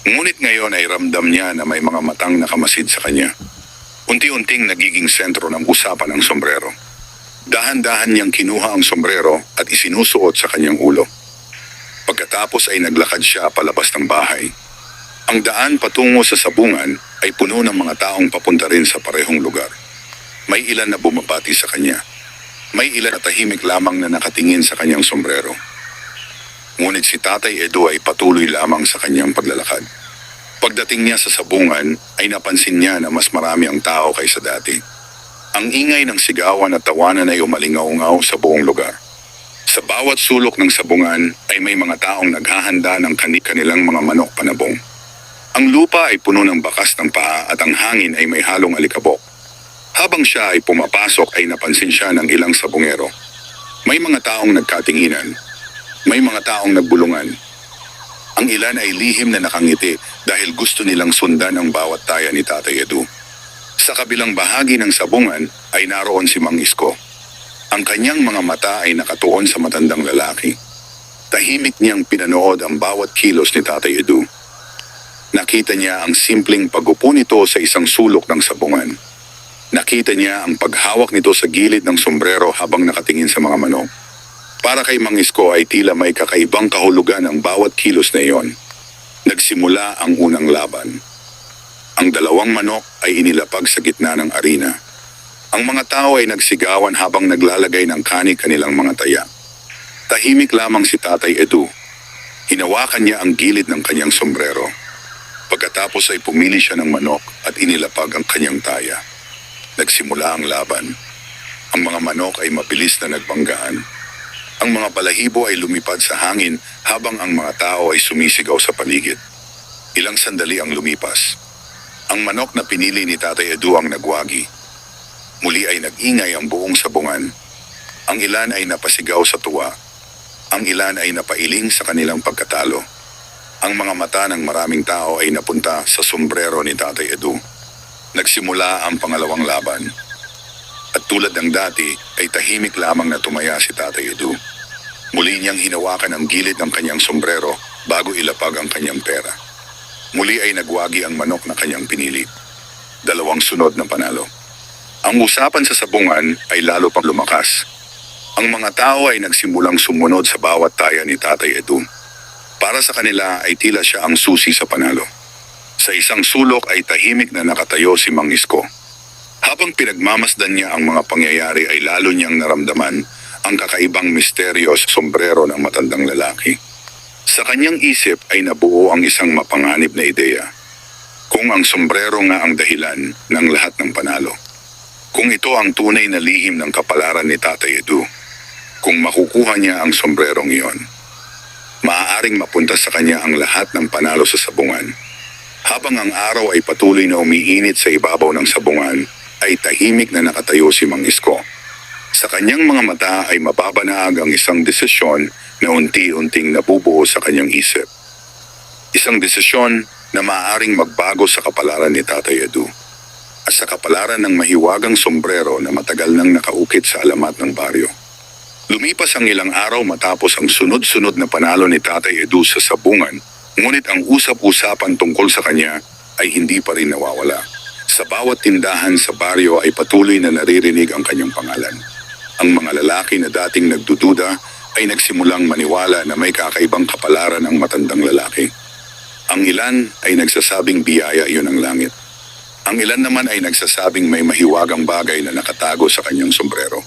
Ngunit ngayon ay ramdam niya na may mga matang nakamasid sa kanya. Unti-unting nagiging sentro ng usapan ang sombrero. Dahan-dahan niyang kinuha ang sombrero at isinusuot sa kanyang ulo. Pagkatapos ay naglakad siya palabas ng bahay. Ang daan patungo sa sabungan ay puno ng mga taong papunta rin sa parehong lugar. May ilan na bumabati sa kanya. May ilan na tahimik lamang na nakatingin sa kanyang sombrero. Ngunit si Tatay Edu ay patuloy lamang sa kanyang paglalakad. Pagdating niya sa sabungan ay napansin niya na mas marami ang tao kaysa dati. Ang ingay ng sigawan at tawanan ay umalingaw-ngaw sa buong lugar. Sa bawat sulok ng sabungan ay may mga taong naghahanda ng kanilang mga manok panabong. Ang lupa ay puno ng bakas ng paa at ang hangin ay may halong alikabok. Habang siya ay pumapasok ay napansin siya ng ilang sabungero. May mga taong nagkatinginan. May mga taong nagbulungan. Ang ilan ay lihim na nakangiti dahil gusto nilang sundan ang bawat taya ni Tatay Edu. Sa kabilang bahagi ng sabungan ay naroon si Mang Isko. Ang kanyang mga mata ay nakatuon sa matandang lalaki. Tahimik niyang pinanood ang bawat kilos ni Tatay Edu. Nakita niya ang simpleng pag-upo nito sa isang sulok ng sabungan. Nakita niya ang paghawak nito sa gilid ng sombrero habang nakatingin sa mga manok. Para kay Mang Isko ay tila may kakaibang kahulugan ang bawat kilos na iyon. Nagsimula ang unang laban. Ang dalawang manok ay inilapag sa gitna ng arena. Ang mga tao ay nagsigawan habang naglalagay ng kanin kanilang mga taya. Tahimik lamang si Tatay Edu. Hinawakan niya ang gilid ng kanyang sombrero. Pagkatapos ay pumili siya ng manok at inilapag ang kanyang taya. Nagsimula ang laban. Ang mga manok ay mabilis na nagbanggaan. Ang mga balahibo ay lumipad sa hangin habang ang mga tao ay sumisigaw sa paligid. Ilang sandali ang lumipas. Ang manok na pinili ni Tatay Edu ang nagwagi. Muli ay nag-ingay ang buong sabungan. Ang ilan ay napasigaw sa tuwa. Ang ilan ay napailing sa kanilang pagkatalo. Ang mga mata ng maraming tao ay napunta sa sombrero ni Tatay Edu. Nagsimula ang pangalawang laban. At tulad ng dati ay tahimik lamang na tumaya si Tatay Edu. Muli niyang hinawakan ang gilid ng kanyang sombrero bago ilapag ang kanyang pera. Muli ay nagwagi ang manok na kanyang pinili. 2 sunod na panalo. Ang usapan sa sabungan ay lalo pang lumakas. Ang mga tao ay nagsimulang sumunod sa bawat taya ni Tatay Edu. Para sa kanila ay tila siya ang susi sa panalo. Sa isang sulok ay tahimik na nakatayo si Mang Isko. Habang pinagmamasdan niya ang mga pangyayari ay lalo niyang naramdaman ang kakaibang misteryo sa sombrero ng matandang lalaki. Sa kanyang isip ay nabuo ang isang mapanganib na ideya. Kung ang sombrero nga ang dahilan ng lahat ng panalo. Kung ito ang tunay na lihim ng kapalaran ni Tatay Edu. Kung makukuha niya ang sombrerong iyon, maaaring mapunta sa kanya ang lahat ng panalo sa sabungan. Habang ang araw ay patuloy na umiinit sa ibabaw ng sabungan, ay tahimik na nakatayo si Mang Isko. Sa kanyang mga mata ay mababanaag ang isang desisyon na unti-unting nabubuo sa kanyang isip. Isang desisyon na maaaring magbago sa kapalaran ni Tatay Edu at sa kapalaran ng mahiwagang sombrero na matagal nang nakaukit sa alamat ng baryo. Lumipas ang ilang araw matapos ang sunod-sunod na panalo ni Tatay Edu sa sabungan, ngunit ang usap-usapan tungkol sa kanya ay hindi pa rin nawawala. Sa bawat tindahan sa baryo ay patuloy na naririnig ang kanyang pangalan. Ang mga lalaki na dating nagdududa ay nagsimulang maniwala na may kakaibang kapalaran ang matandang lalaki. Ang ilan ay nagsasabing biyaya iyon ng langit. Ang ilan naman ay nagsasabing may mahiwagang bagay na nakatago sa kanyang sombrero.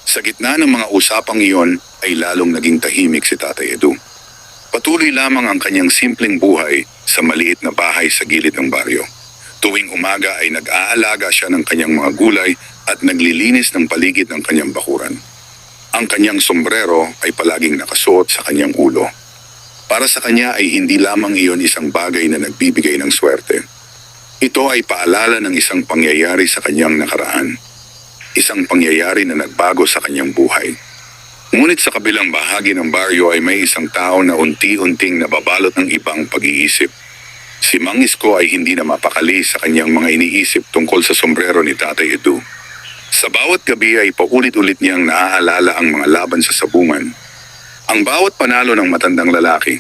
Sa gitna ng mga usapang iyon ay lalong naging tahimik si Tatay Edu. Patuloy lamang ang kanyang simpleng buhay sa maliit na bahay sa gilid ng baryo. Tuwing umaga ay nag-aalaga siya ng kanyang mga gulay at naglilinis ng paligid ng kanyang bakuran. Ang kanyang sombrero ay palaging nakasuot sa kanyang ulo. Para sa kanya ay hindi lamang iyon isang bagay na nagbibigay ng swerte. Ito ay paalala ng isang pangyayari sa kanyang nakaraan. Isang pangyayari na nagbago sa kanyang buhay. Ngunit sa kabilang bahagi ng baryo ay may isang tao na unti-unting nababalot ng ibang pag-iisip. Si Mang Isko ay hindi na mapakali sa kanyang mga iniisip tungkol sa sombrero ni Tatay Edu. Sa bawat gabi ay paulit-ulit niyang naaalala ang mga laban sa sabungan. Ang bawat panalo ng matandang lalaki.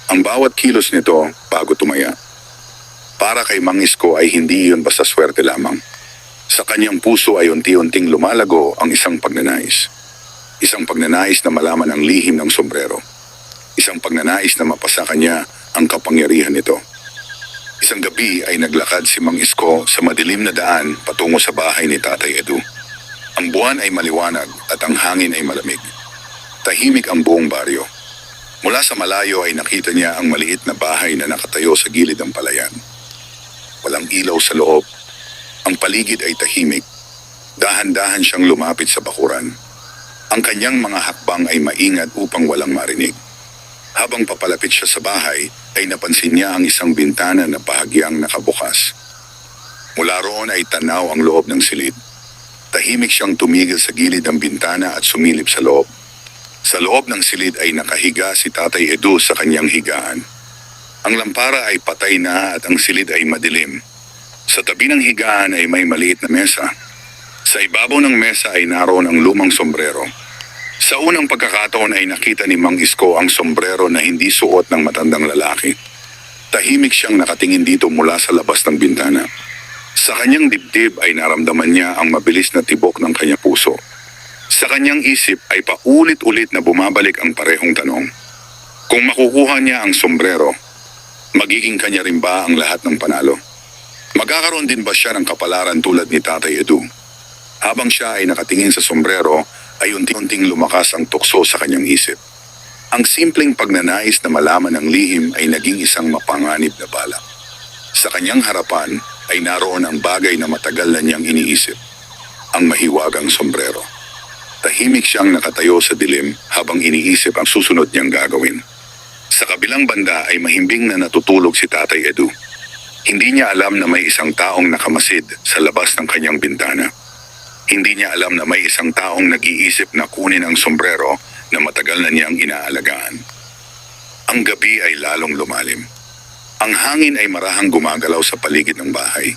Ang bawat kilos nito bago tumaya. Para kay Mang Isko ay hindi iyon basta swerte lamang. Sa kanyang puso ay unti-unting lumalago ang isang pagnanais. Isang pagnanais na malaman ang lihim ng sombrero. Isang pagnanais na mapasa kanya ang kapangyarihan nito. Isang gabi ay naglakad si Mang Isko sa madilim na daan patungo sa bahay ni Tatay Edu. Ang buwan ay maliwanag at ang hangin ay malamig. Tahimik ang buong baryo. Mula sa malayo ay nakita niya ang maliit na bahay na nakatayo sa gilid ng palayan. Walang ilaw sa loob. Ang paligid ay tahimik. Dahan-dahan siyang lumapit sa bakuran. Ang kanyang mga hakbang ay maingat upang walang marinig. Habang papalapit siya sa bahay, ay napansin niya ang isang bintana na bahagyang nakabukas. Mula roon ay tanaw ang loob ng silid. Tahimik siyang tumigil sa gilid ng bintana at sumilip sa loob. Sa loob ng silid ay nakahiga si Tatay Edu sa kanyang higaan. Ang lampara ay patay na at ang silid ay madilim. Sa tabi ng higaan ay may maliit na mesa. Sa ibabaw ng mesa ay naroon ang lumang sombrero. Sa unang pagkakataon ay nakita ni Mang Isko ang sombrero na hindi suot ng matandang lalaki. Tahimik siyang nakatingin dito mula sa labas ng bintana. Sa kanyang dibdib ay naramdaman niya ang mabilis na tibok ng kanyang puso. Sa kanyang isip ay paulit-ulit na bumabalik ang parehong tanong. Kung makukuha niya ang sombrero, magiging kanya rin ba ang lahat ng panalo? Magkakaroon din ba siya ng kapalaran tulad ni Tatay Edu? Habang siya ay nakatingin sa sombrero, ay unti-unting lumakas ang tukso sa kanyang isip. Ang simpleng pagnanais na malaman ang lihim ay naging isang mapanganib na balak. Sa kanyang harapan ay naroon ang bagay na matagal na niyang iniisip. ang mahiwagang sombrero. Tahimik siyang nakatayo sa dilim habang iniisip ang susunod niyang gagawin. Sa kabilang banda ay mahimbing na natutulog si Tatay Edu. Hindi niya alam na may isang taong nakamasid sa labas ng kanyang bintana. Hindi niya alam na may isang taong nag-iisip na kunin ang sombrero na matagal na niyang inaalagaan. Ang gabi ay lalong lumalim. Ang hangin ay marahang gumagalaw sa paligid ng bahay.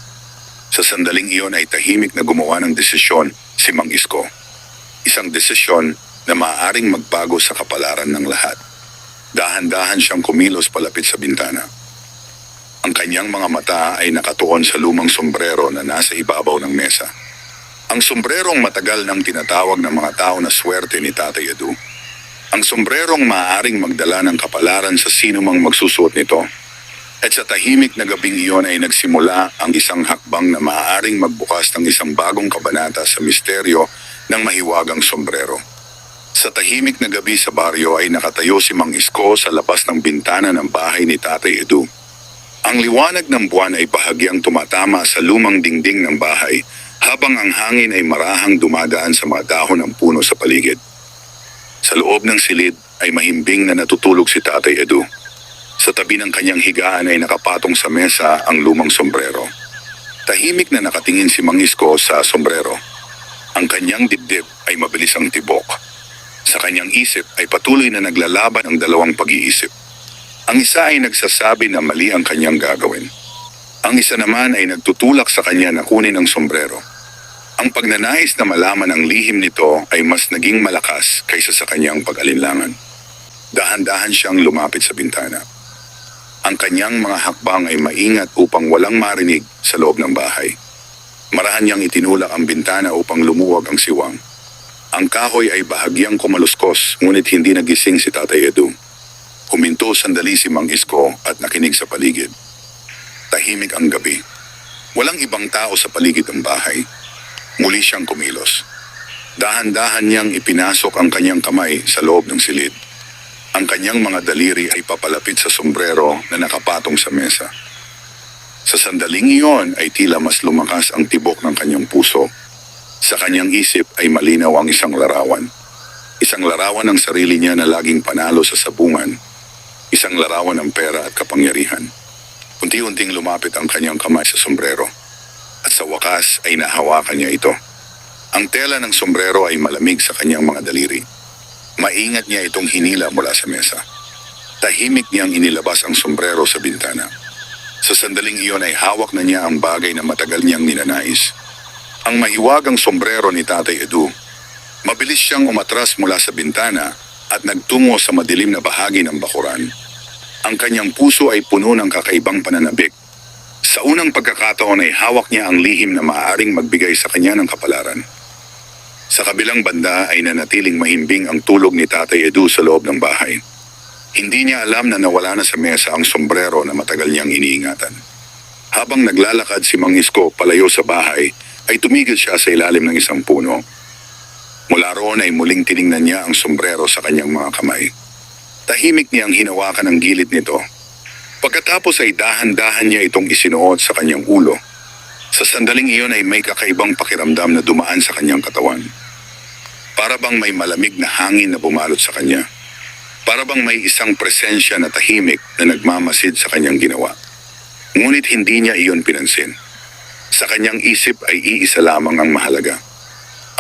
Sa sandaling iyon ay tahimik na gumawa ng desisyon si Mang Isko. Isang desisyon na maaaring magbago sa kapalaran ng lahat. Dahan-dahan siyang kumilos palapit sa bintana. Ang kanyang mga mata ay nakatuon sa lumang sombrero na nasa ibabaw ng mesa. Ang sombrerong matagal nang tinatawag ng mga tao na swerte ni Tatay Edu. Ang sombrerong maaaring magdala ng kapalaran sa sino mang magsusuot nito. At sa tahimik na gabing iyon ay nagsimula ang isang hakbang na maaaring magbukas ng isang bagong kabanata sa misteryo ng mahiwagang sombrero. Sa tahimik na gabi sa baryo ay nakatayo si Mang Isko sa labas ng bintana ng bahay ni Tatay Edu. Ang liwanag ng buwan ay bahagyang tumatama sa lumang dingding ng bahay habang ang hangin ay marahang dumadaan sa mga dahon ng puno sa paligid. Sa loob ng silid ay mahimbing na natutulog si Tatay Edu. Sa tabi ng kanyang higaan ay nakapatong sa mesa ang lumang sombrero. Tahimik na nakatingin si Mang Isko sa sombrero. Ang kanyang dibdib ay mabilis ang tibok. Sa kanyang isip ay patuloy na naglalaban ang dalawang pag-iisip. Ang isa ay nagsasabi na mali ang kanyang gagawin. Ang isa naman ay nagtutulak sa kanya na kunin ang sombrero. Ang pagnanais na malaman ang lihim nito ay mas naging malakas kaysa sa kanyang pag-alinlangan. Dahan-dahan siyang lumapit sa bintana. Ang kanyang mga hakbang ay maingat upang walang marinig sa loob ng bahay. Marahan niyang itinulak ang bintana upang lumuwag ang siwang. Ang kahoy ay bahagyang kumaluskos, ngunit hindi nagising si Tatay Edu. Huminto sandali si Mang Isko at nakinig sa paligid. Tahimik ang gabi. Walang ibang tao sa paligid ng bahay. Muli siyang kumilos. Dahan-dahan niyang ipinasok ang kanyang kamay sa loob ng silid. Ang kanyang mga daliri ay papalapit sa sombrero na nakapatong sa mesa. Sa sandaling iyon ay tila mas lumakas ang tibok ng kanyang puso. Sa kanyang isip ay malinaw ang isang larawan. Isang larawan ng sarili niya na laging panalo sa sabungan. Isang larawan ng pera at kapangyarihan. Unti-unting lumapit ang kanyang kamay sa sombrero. At sa wakas ay nahawakan niya ito. Ang tela ng sombrero ay malamig sa kanyang mga daliri. Maingat niya itong hinila mula sa mesa. Tahimik niyang inilabas ang sombrero sa bintana. Sa sandaling iyon ay hawak na niya ang bagay na matagal niyang ninanais. Ang mahiwagang sombrero ni Tatay Edu. Mabilis siyang umatras mula sa bintana at nagtungo sa madilim na bahagi ng bakuran. Ang kanyang puso ay puno ng kakaibang pananabik. Sa unang pagkakataon ay hawak niya ang lihim na maaaring magbigay sa kanya ng kapalaran. Sa kabilang banda ay nanatiling mahimbing ang tulog ni Tatay Edu sa loob ng bahay. Hindi niya alam na nawala na sa mesa ang sombrero na matagal niyang iniingatan. Habang naglalakad si Mang Isko palayo sa bahay, ay tumigil siya sa ilalim ng isang puno. Mula roon ay muling tiningnan niya ang sombrero sa kanyang mga kamay. Tahimik niyang hinawakan ang gilid nito. Pagkatapos ay dahan-dahan niya itong isinuot sa kanyang ulo. Sa sandaling iyon ay may kakaibang pakiramdam na dumaan sa kanyang katawan. Para bang may malamig na hangin na bumalot sa kanya. Para bang may isang presensya na tahimik na nagmamasid sa kanyang ginawa. Ngunit hindi niya iyon pinansin. Sa kanyang isip ay iisa lamang ang mahalaga.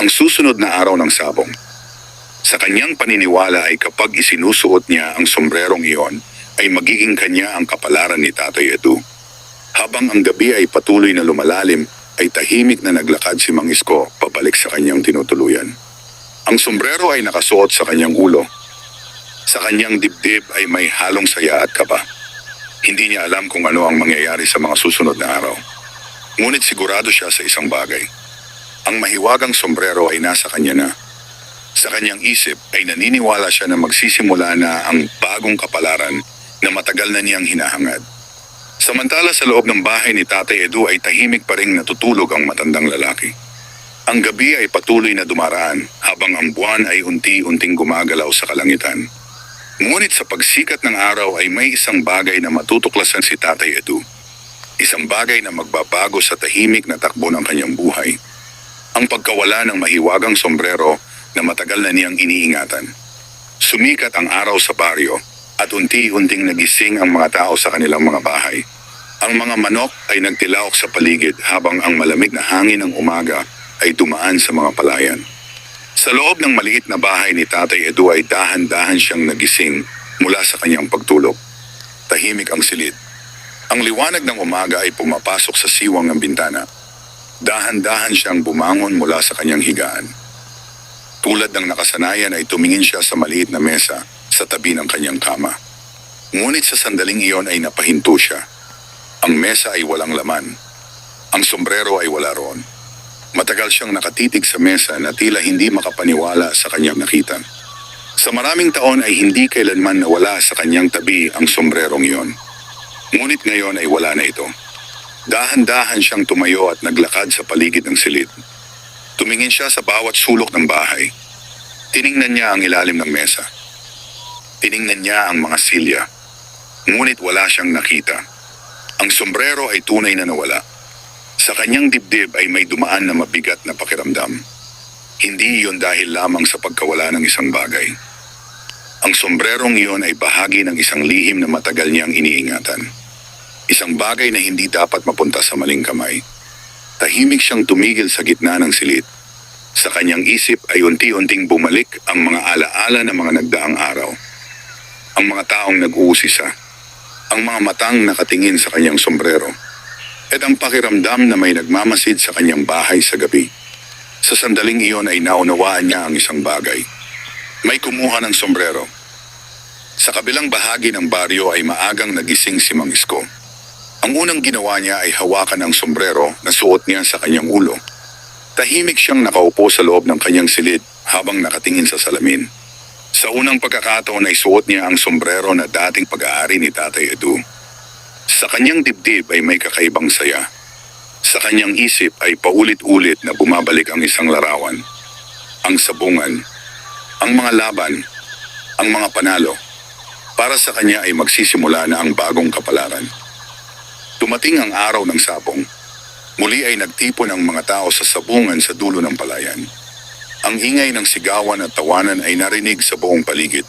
Ang susunod na araw ng sabong. Sa kanyang paniniwala ay kapag isinusuot niya ang sombrerong iyon, ay magiging kanya ang kapalaran ni Tatay Edu. Habang ang gabi ay patuloy na lumalalim, ay tahimik na naglakad si Mang Isko pabalik sa kanyang tinutuluyan. Ang sombrero ay nakasuot sa kanyang ulo. Sa kanyang dibdib ay may halong saya at kaba. Hindi niya alam kung ano ang mangyayari sa mga susunod na araw. Ngunit sigurado siya sa isang bagay. Ang mahiwagang sombrero ay nasa kanya na. Sa kanyang isip ay naniniwala siya na magsisimula na ang bagong kapalaran na matagal na niyang hinahangad. Samantala sa loob ng bahay ni Tatay Edu ay tahimik pa ring natutulog ang matandang lalaki. Ang gabi ay patuloy na dumaraan habang ang buwan ay unti-unting gumagalaw sa kalangitan. Ngunit sa pagsikat ng araw ay may isang bagay na matutuklasan si Tatay Edu. Isang bagay na magbabago sa tahimik na takbo ng kanyang buhay. Ang pagkawala ng mahiwagang sombrero na matagal na niyang iniingatan. Sumikat ang araw sa baryo at unti-unting nagising ang mga tao sa kanilang mga bahay. Ang mga manok ay nagtilaok sa paligid habang ang malamig na hangin ng umaga ay dumaan sa mga palayan. Sa loob ng maliit na bahay ni Tatay Edu ay dahan-dahan siyang nagising mula sa kanyang pagtulog. Tahimik ang silid. Ang liwanag ng umaga ay pumapasok sa siwang ng bintana. Dahan-dahan siyang bumangon mula sa kanyang higaan. Tulad ng nakasanayan ay tumingin siya sa maliit na mesa sa tabi ng kanyang kama. Ngunit sa sandaling iyon ay napahinto siya. Ang mesa ay walang laman. Ang sombrero ay wala roon. Matagal siyang nakatitig sa mesa na tila hindi makapaniwala sa kanyang nakita. Sa maraming taon ay hindi kailanman nawala sa kanyang tabi ang sombrerong iyon. Ngunit ngayon ay wala na ito. Dahan-dahan siyang tumayo at naglakad sa paligid ng silid. Tumingin siya sa bawat sulok ng bahay. Tiningnan niya ang ilalim ng mesa. Tiningnan niya ang mga silya. Ngunit wala siyang nakita. Ang sombrero ay tunay na nawala. Sa kanyang dibdib ay may dumaan na mabigat na pakiramdam. Hindi iyon dahil lamang sa pagkawala ng isang bagay. Ang sombrerong iyon ay bahagi ng isang lihim na matagal niyang iniingatan. Isang bagay na hindi dapat mapunta sa maling kamay. Tahimik siyang tumigil sa gitna ng silid. Sa kanyang isip ay unti-unting bumalik ang mga alaala ng mga nagdaang araw. Ang mga taong nag-uusisa. Ang mga matang nakatingin sa kanyang sombrero. At ang pakiramdam na may nagmamasid sa kanyang bahay sa gabi. Sa sandaling iyon ay naunawaan niya ang isang bagay. May kumuha ng sombrero. Sa kabilang bahagi ng baryo ay maagang nagising si Mang Isko. Ang unang ginawa niya ay hawakan ang sombrero na suot niya sa kanyang ulo. Tahimik siyang nakaupo sa loob ng kanyang silid habang nakatingin sa salamin. Sa unang pagkakataon ay suot niya ang sombrero na dating pag-aari ni Tatay Edu. Sa kanyang dibdib ay may kakaibang saya. Sa kanyang isip ay paulit-ulit na bumabalik ang isang larawan. Ang sabungan, ang mga laban, ang mga panalo. Para sa kanya ay magsisimula na ang bagong kapalaran. Dumating ang araw ng sabong. Muli ay nagtipon ang mga tao sa sabungan sa dulo ng palayan. Ang ingay ng sigawan at tawanan ay narinig sa buong paligid.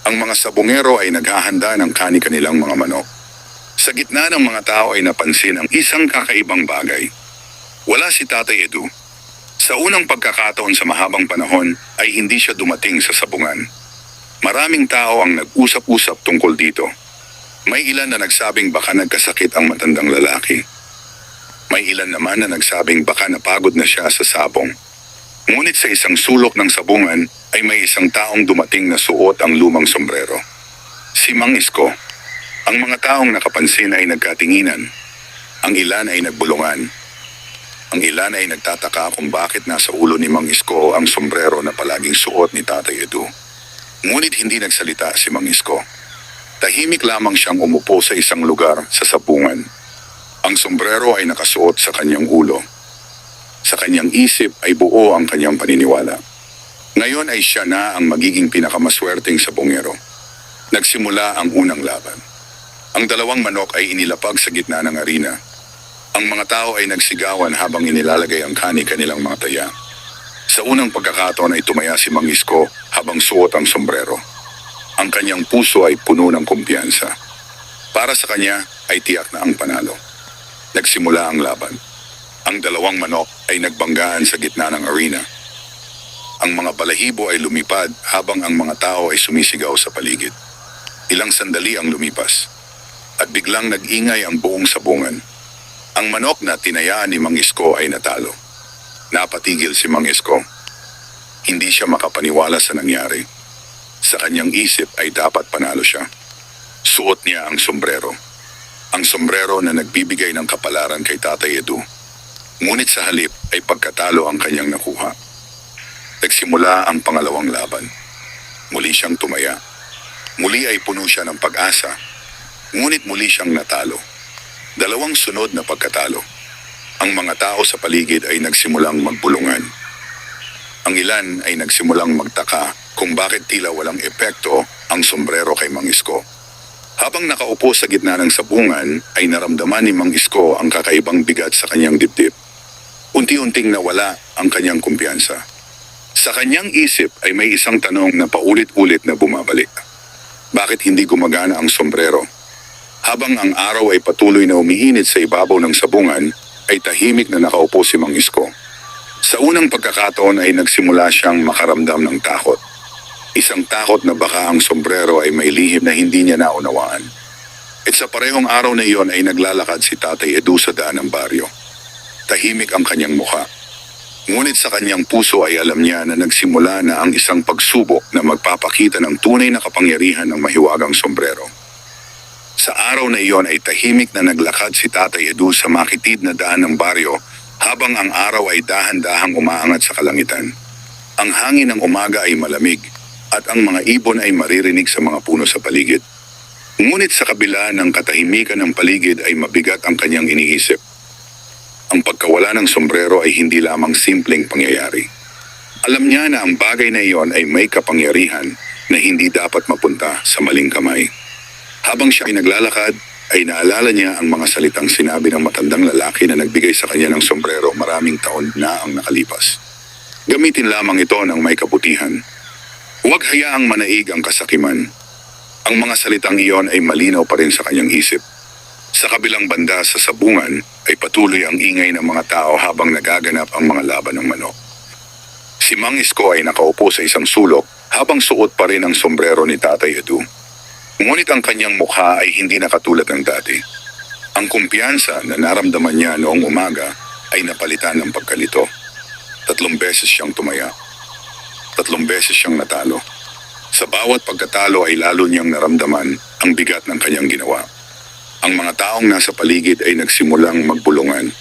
Ang mga sabungero ay naghahanda ng kani-kanilang mga manok. Sa gitna ng mga tao ay napansin ang isang kakaibang bagay. Wala si Tatay Edu. Sa unang pagkakataon sa mahabang panahon ay hindi siya dumating sa sabungan. Maraming tao ang nag-usap-usap tungkol dito. May ilan na nagsabing baka nagkasakit ang matandang lalaki. May ilan naman na nagsabing baka napagod na siya sa sabong. Ngunit sa isang sulok ng sabungan ay may isang taong dumating na suot ang lumang sombrero. Si Mang Isko. Ang mga taong nakapansin ay nagkatinginan. Ang ilan ay nagbulungan. Ang ilan ay nagtataka kung bakit nasa ulo ni Mang Isko ang sombrero na palaging suot ni Tatay Edu. Ngunit hindi nagsalita si Mang Isko. Tahimik lamang siyang umupo sa isang lugar sa sabungan. Ang sombrero ay nakasuot sa kanyang ulo. Sa kanyang isip ay buo ang kanyang paniniwala. Ngayon ay siya na ang magiging pinakamaswerteng sabongero. Nagsimula ang unang laban. Ang dalawang manok ay inilapag sa gitna ng arena. Ang mga tao ay nagsigawan habang inilalagay ang kani-kanilang mga taya. Sa unang pagkakataon ay tumaya si Mang Isko habang suot ang sombrero. Ang kanyang puso ay puno ng kumpiyansa. Para sa kanya ay tiyak na ang panalo. Nagsimula ang laban. Ang dalawang manok ay nagbanggaan sa gitna ng arena. Ang mga balahibo ay lumipad habang ang mga tao ay sumisigaw sa paligid. Ilang sandali ang lumipas. At biglang nag-ingay ang buong sabungan. Ang manok na tinayaan ni Mang Isko ay natalo. Napatigil si Mang Isko. Hindi siya makapaniwala sa nangyari. Sa kanyang isip ay dapat panalo siya. Suot niya ang sombrero. Ang sombrero na nagbibigay ng kapalaran kay Tatay Edu. Ngunit sa halip ay pagkatalo ang kanyang nakuha. Nagsimula ang pangalawang laban. Muli siyang tumaya. Muli ay puno siya ng pag-asa. Ngunit muli siyang natalo. Dalawang sunod na pagkatalo. Ang mga tao sa paligid ay nagsimulang magbulungan. Ang ilan ay nagsimulang magtaka kung bakit tila walang epekto ang sombrero kay Mang Isko. Habang nakaupo sa gitna ng sabungan ay naramdaman ni Mang Isko ang kakaibang bigat sa kanyang dibdib. Unti-unting nawala ang kanyang kumpiyansa. Sa kanyang isip ay may isang tanong na paulit-ulit na bumabalik. Bakit hindi gumagana ang sombrero? Habang ang araw ay patuloy na umiinit sa ibabaw ng sabungan, ay tahimik na nakaupo si Mang Isko. Sa unang pagkakataon ay nagsimula siyang makaramdam ng takot. Isang takot na baka ang sombrero ay may lihim na hindi niya naunawaan. At sa parehong araw na iyon ay naglalakad si Tatay Edu sa daan ng baryo. Tahimik ang kanyang mukha. Ngunit sa kanyang puso ay alam niya na nagsimula na ang isang pagsubok na magpapakita ng tunay na kapangyarihan ng mahiwagang sombrero. Sa araw na iyon ay tahimik na naglakad si Tatay Edu sa makitid na daan ng baryo habang ang araw ay dahan-dahang umaangat sa kalangitan. Ang hangin ng umaga ay malamig at ang mga ibon ay maririnig sa mga puno sa paligid. Ngunit sa kabila ng katahimikan ng paligid ay mabigat ang kanyang iniisip. Ang pagkawala ng sombrero ay hindi lamang simpleng pangyayari. Alam niya na ang bagay na iyon ay may kapangyarihan na hindi dapat mapunta sa maling kamay. Habang siya ay naglalakad, ay naalala niya ang mga salitang sinabi ng matandang lalaki na nagbigay sa kanya ng sombrero maraming taon na ang nakalipas. Gamitin lamang ito ng may kabutihan. Huwag hayaang manaig ang kasakiman. Ang mga salitang iyon ay malinaw pa rin sa kanyang isip. Sa kabilang banda sa sabungan ay patuloy ang ingay ng mga tao habang nagaganap ang mga laban ng manok. Si Mang Isko ay nakaupo sa isang sulok habang suot pa rin ang sombrero ni Tatay Edu. Ngunit ang kanyang mukha ay hindi na katulad ng dati. Ang kumpiyansa na naramdaman niya noong umaga ay napalitan ng pagkalito. 3 beses siyang tumaya. 3 beses siyang natalo. Sa bawat pagkatalo ay lalo niyang naramdaman ang bigat ng kanyang ginawa. Ang mga taong nasa paligid ay nagsimulang magbulungan.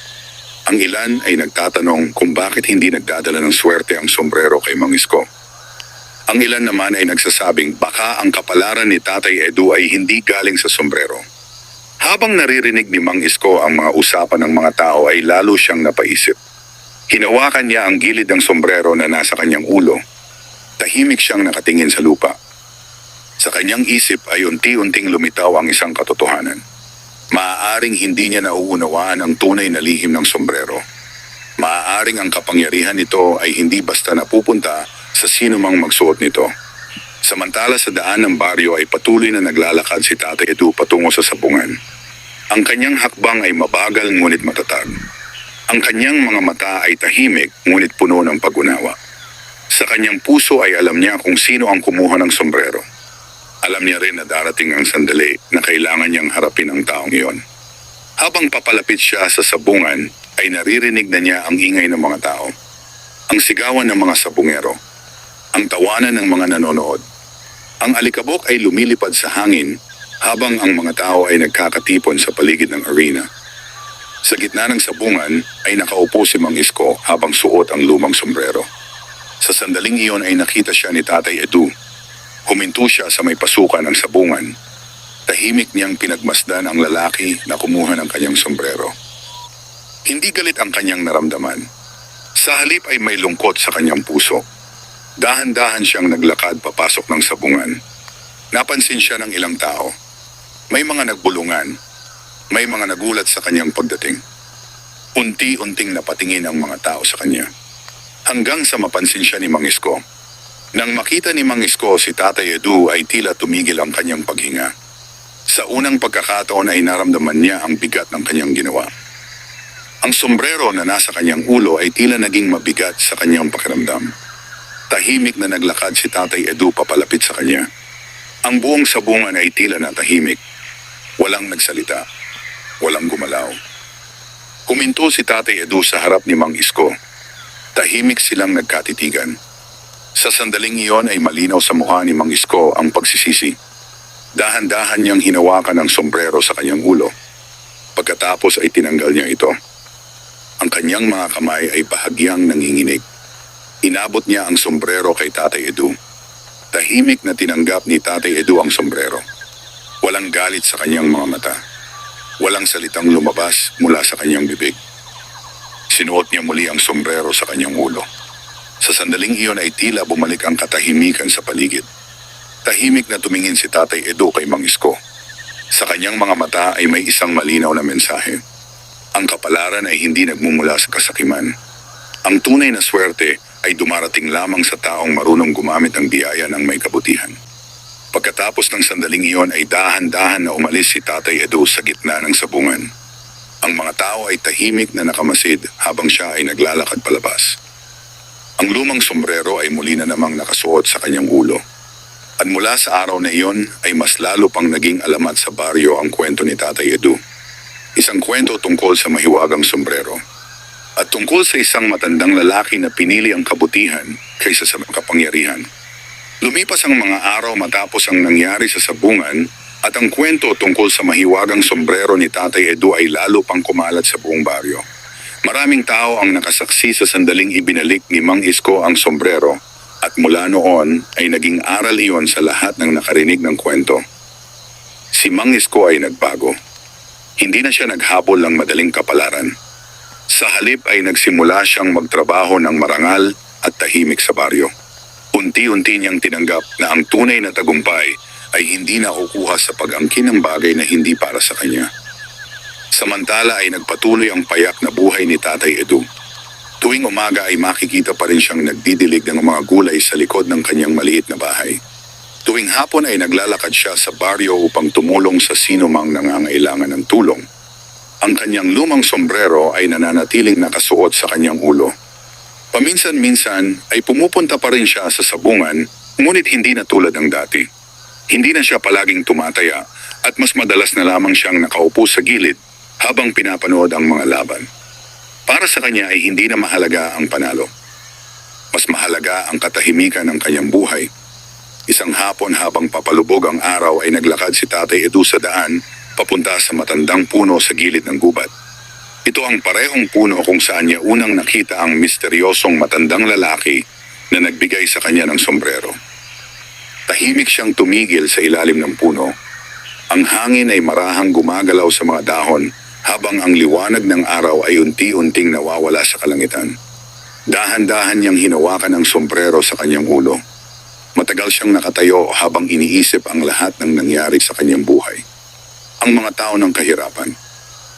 Ang ilan ay nagtatanong kung bakit hindi nagdadala ng swerte ang sombrero kay Mang Isko. Ang ilan naman ay nagsasabing baka ang kapalaran ni Tatay Edu ay hindi galing sa sombrero. Habang naririnig ni Mang Isko ang mga usapan ng mga tao ay lalo siyang napaisip. Hinawakan niya ang gilid ng sombrero na nasa kanyang ulo. Tahimik siyang nakatingin sa lupa. Sa kanyang isip ay unti-unting lumitaw ang isang katotohanan. Maaaring hindi niya nauunawaan ang tunay na lihim ng sombrero. Maaaring ang kapangyarihan nito ay hindi basta napupunta sa sino mang magsuot nito. Samantala sa daan ng baryo ay patuloy na naglalakad si Tatay Edu patungo sa sabungan. Ang kanyang hakbang ay mabagal ngunit matatag. Ang kanyang mga mata ay tahimik ngunit puno ng pag-unawa. Sa kanyang puso ay alam niya kung sino ang kumuha ng sombrero. Alam niya rin na darating ang sandali na kailangan niyang harapin ang taong iyon. Habang papalapit siya sa sabungan ay naririnig na niya ang ingay ng mga tao. Ang sigawan ng mga sabungero. Ang tawanan ng mga nanonood. Ang alikabok ay lumilipad sa hangin habang ang mga tao ay nagkakatipon sa paligid ng arena. Sa gitna ng sabungan ay nakaupo si Mang Isko habang suot ang lumang sombrero. Sa sandaling iyon ay nakita siya ni Tatay Edu. Huminto siya sa may pasukan ng sabungan. Tahimik niyang pinagmasdan ang lalaki na kumuha ng kanyang sombrero. Hindi galit ang kanyang naramdaman. Sa halip ay may lungkot sa kanyang puso. Dahan-dahan siyang naglakad papasok ng sabungan. Napansin siya ng ilang tao. May mga nagbulungan. May mga nagulat sa kanyang pagdating. Unti-unting napatingin ang mga tao sa kanya. Hanggang sa mapansin siya ni Mang Isko. Nang makita ni Mang Isko si Tatay Edu ay tila tumigil ang kanyang paghinga. Sa unang pagkakataon ay naramdaman niya ang bigat ng kanyang ginawa. Ang sombrero na nasa kanyang ulo ay tila naging mabigat sa kanyang pakiramdam. Tahimik na naglakad si Tatay Edu papalapit sa kanya. Ang buong sabungan ay tila na tahimik. Walang nagsalita. Walang gumalaw. Huminto si Tatay Edu sa harap ni Mang Isko. Tahimik silang nagkatitigan. Sa sandaling iyon ay malinaw sa mukha ni Mang Isko ang pagsisisi. Dahan-dahan niyang hinawakan ang sombrero sa kanyang ulo. Pagkatapos ay tinanggal niya ito. Ang kanyang mga kamay ay bahagyang nanginginig. Inabot niya ang sombrero kay Tatay Edu. Tahimik na tinanggap ni Tatay Edu ang sombrero. Walang galit sa kanyang mga mata. Walang salitang lumabas mula sa kanyang bibig. Sinuot niya muli ang sombrero sa kanyang ulo. Sa sandaling iyon ay tila bumalik ang katahimikan sa paligid. Tahimik na tumingin si Tatay Edu kay Mang Isko. Sa kanyang mga mata ay may isang malinaw na mensahe. Ang kapalaran ay hindi nagmumula sa kasakiman. Ang tunay na swerte ay dumarating lamang sa taong marunong gumamit ng biyaya ng may kabutihan. Pagkatapos ng sandaling iyon ay dahan-dahan na umalis si Tatay Edu sa gitna ng sabungan. Ang mga tao ay tahimik na nakamasid habang siya ay naglalakad palabas. Ang lumang sombrero ay muli na namang nakasuot sa kanyang ulo. At mula sa araw na iyon ay mas lalo pang naging alamat sa baryo ang kwento ni Tatay Edu. Isang kwento tungkol sa mahiwagang sombrero. At tungkol sa isang matandang lalaki na pinili ang kabutihan kaysa sa kapangyarihan. Lumipas ang mga araw matapos ang nangyari sa sabungan at ang kwento tungkol sa mahiwagang sombrero ni Tatay Edu ay lalo pang kumalat sa buong baryo. Maraming tao ang nakasaksi sa sandaling ibinalik ni Mang Isko ang sombrero at mula noon ay naging aral iyon sa lahat ng nakarinig ng kwento. Si Mang Isko ay nagbago. Hindi na siya naghabol ng madaling kapalaran. Sa halip ay nagsimula siyang magtrabaho ng marangal at tahimik sa baryo. Unti-unti niyang tinanggap na ang tunay na tagumpay ay hindi nakukuha sa pag-angkin ng bagay na hindi para sa kanya. Samantala ay nagpatuloy ang payak na buhay ni Tatay Edu. Tuwing umaga ay makikita pa rin siyang nagdidilig ng mga gulay sa likod ng kanyang maliit na bahay. Tuwing hapon ay naglalakad siya sa baryo upang tumulong sa sino mang nangangailangan ng tulong. Ang kanyang lumang sombrero ay nananatiling nakasuot sa kanyang ulo. Paminsan-minsan ay pumupunta pa rin siya sa sabungan, ngunit hindi na tulad ng dati. Hindi na siya palaging tumataya at mas madalas na lamang siyang nakaupo sa gilid habang pinapanood ang mga laban. Para sa kanya ay hindi na mahalaga ang panalo. Mas mahalaga ang katahimikan ng kanyang buhay. Isang hapon habang papalubog ang araw ay naglakad si Tatay Edu sa daan papunta sa matandang puno sa gilid ng gubat. Ito ang parehong puno kung saan niya unang nakita ang misteryosong matandang lalaki na nagbigay sa kanya ng sombrero. Tahimik siyang tumigil sa ilalim ng puno. Ang hangin ay marahang gumagalaw sa mga dahon habang ang liwanag ng araw ay unti-unting nawawala sa kalangitan. Dahan-dahan niyang hinawakan ang sombrero sa kanyang ulo. Matagal siyang nakatayo habang iniisip ang lahat ng nangyari sa kanyang buhay. Ang mga tao ng kahirapan,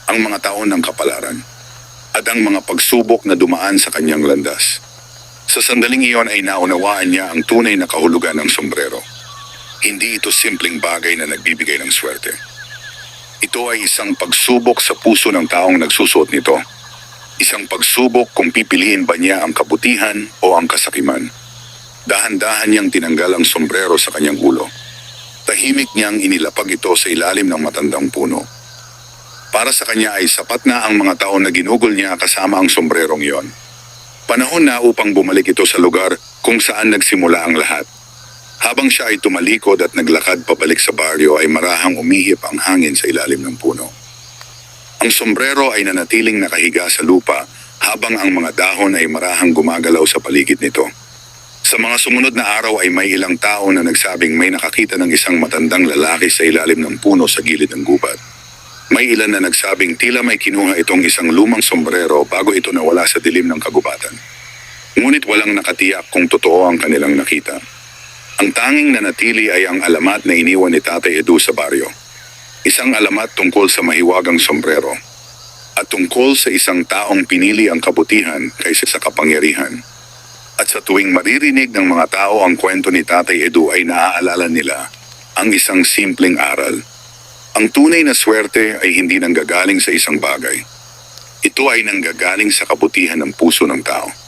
ang mga taon ng kapalaran, at ang mga pagsubok na dumaan sa kanyang landas. Sa sandaling iyon ay naunawaan niya ang tunay na kahulugan ng sombrero. Hindi ito simpleng bagay na nagbibigay ng swerte. Ito ay isang pagsubok sa puso ng taong nagsusuot nito. Isang pagsubok kung pipiliin ba niya ang kabutihan o ang kasakiman. Dahan-dahan niyang tinanggal ang sombrero sa kanyang ulo. Tahimik niyang inilapag ito sa ilalim ng matandang puno. Para sa kanya ay sapat na ang mga taon na ginugol niya kasama ang sombrerong iyon. Panahon na upang bumalik ito sa lugar kung saan nagsimula ang lahat. Habang siya ay tumalikod at naglakad pabalik sa baryo ay marahang umihip ang hangin sa ilalim ng puno. Ang sombrero ay nanatiling nakahiga sa lupa habang ang mga dahon ay marahang gumagalaw sa paligid nito. Sa mga sumunod na araw ay may ilang tao na nagsabing may nakakita ng isang matandang lalaki sa ilalim ng puno sa gilid ng gubat. May ilan na nagsabing tila may kinuha itong isang lumang sombrero bago ito nawala sa dilim ng kagubatan. Ngunit walang nakatiyak kung totoo ang kanilang nakita. Ang tanging nanatili ay ang alamat na iniwan ni Tatay Edu sa baryo. Isang alamat tungkol sa mahiwagang sombrero at tungkol sa isang taong pinili ang kabutihan kaysa sa kapangyarihan. At sa tuwing maririnig ng mga tao ang kwento ni Tatay Edu ay naaalala nila ang isang simpleng aral. Ang tunay na swerte ay hindi nanggagaling sa isang bagay. Ito ay nanggagaling sa kabutihan ng puso ng tao.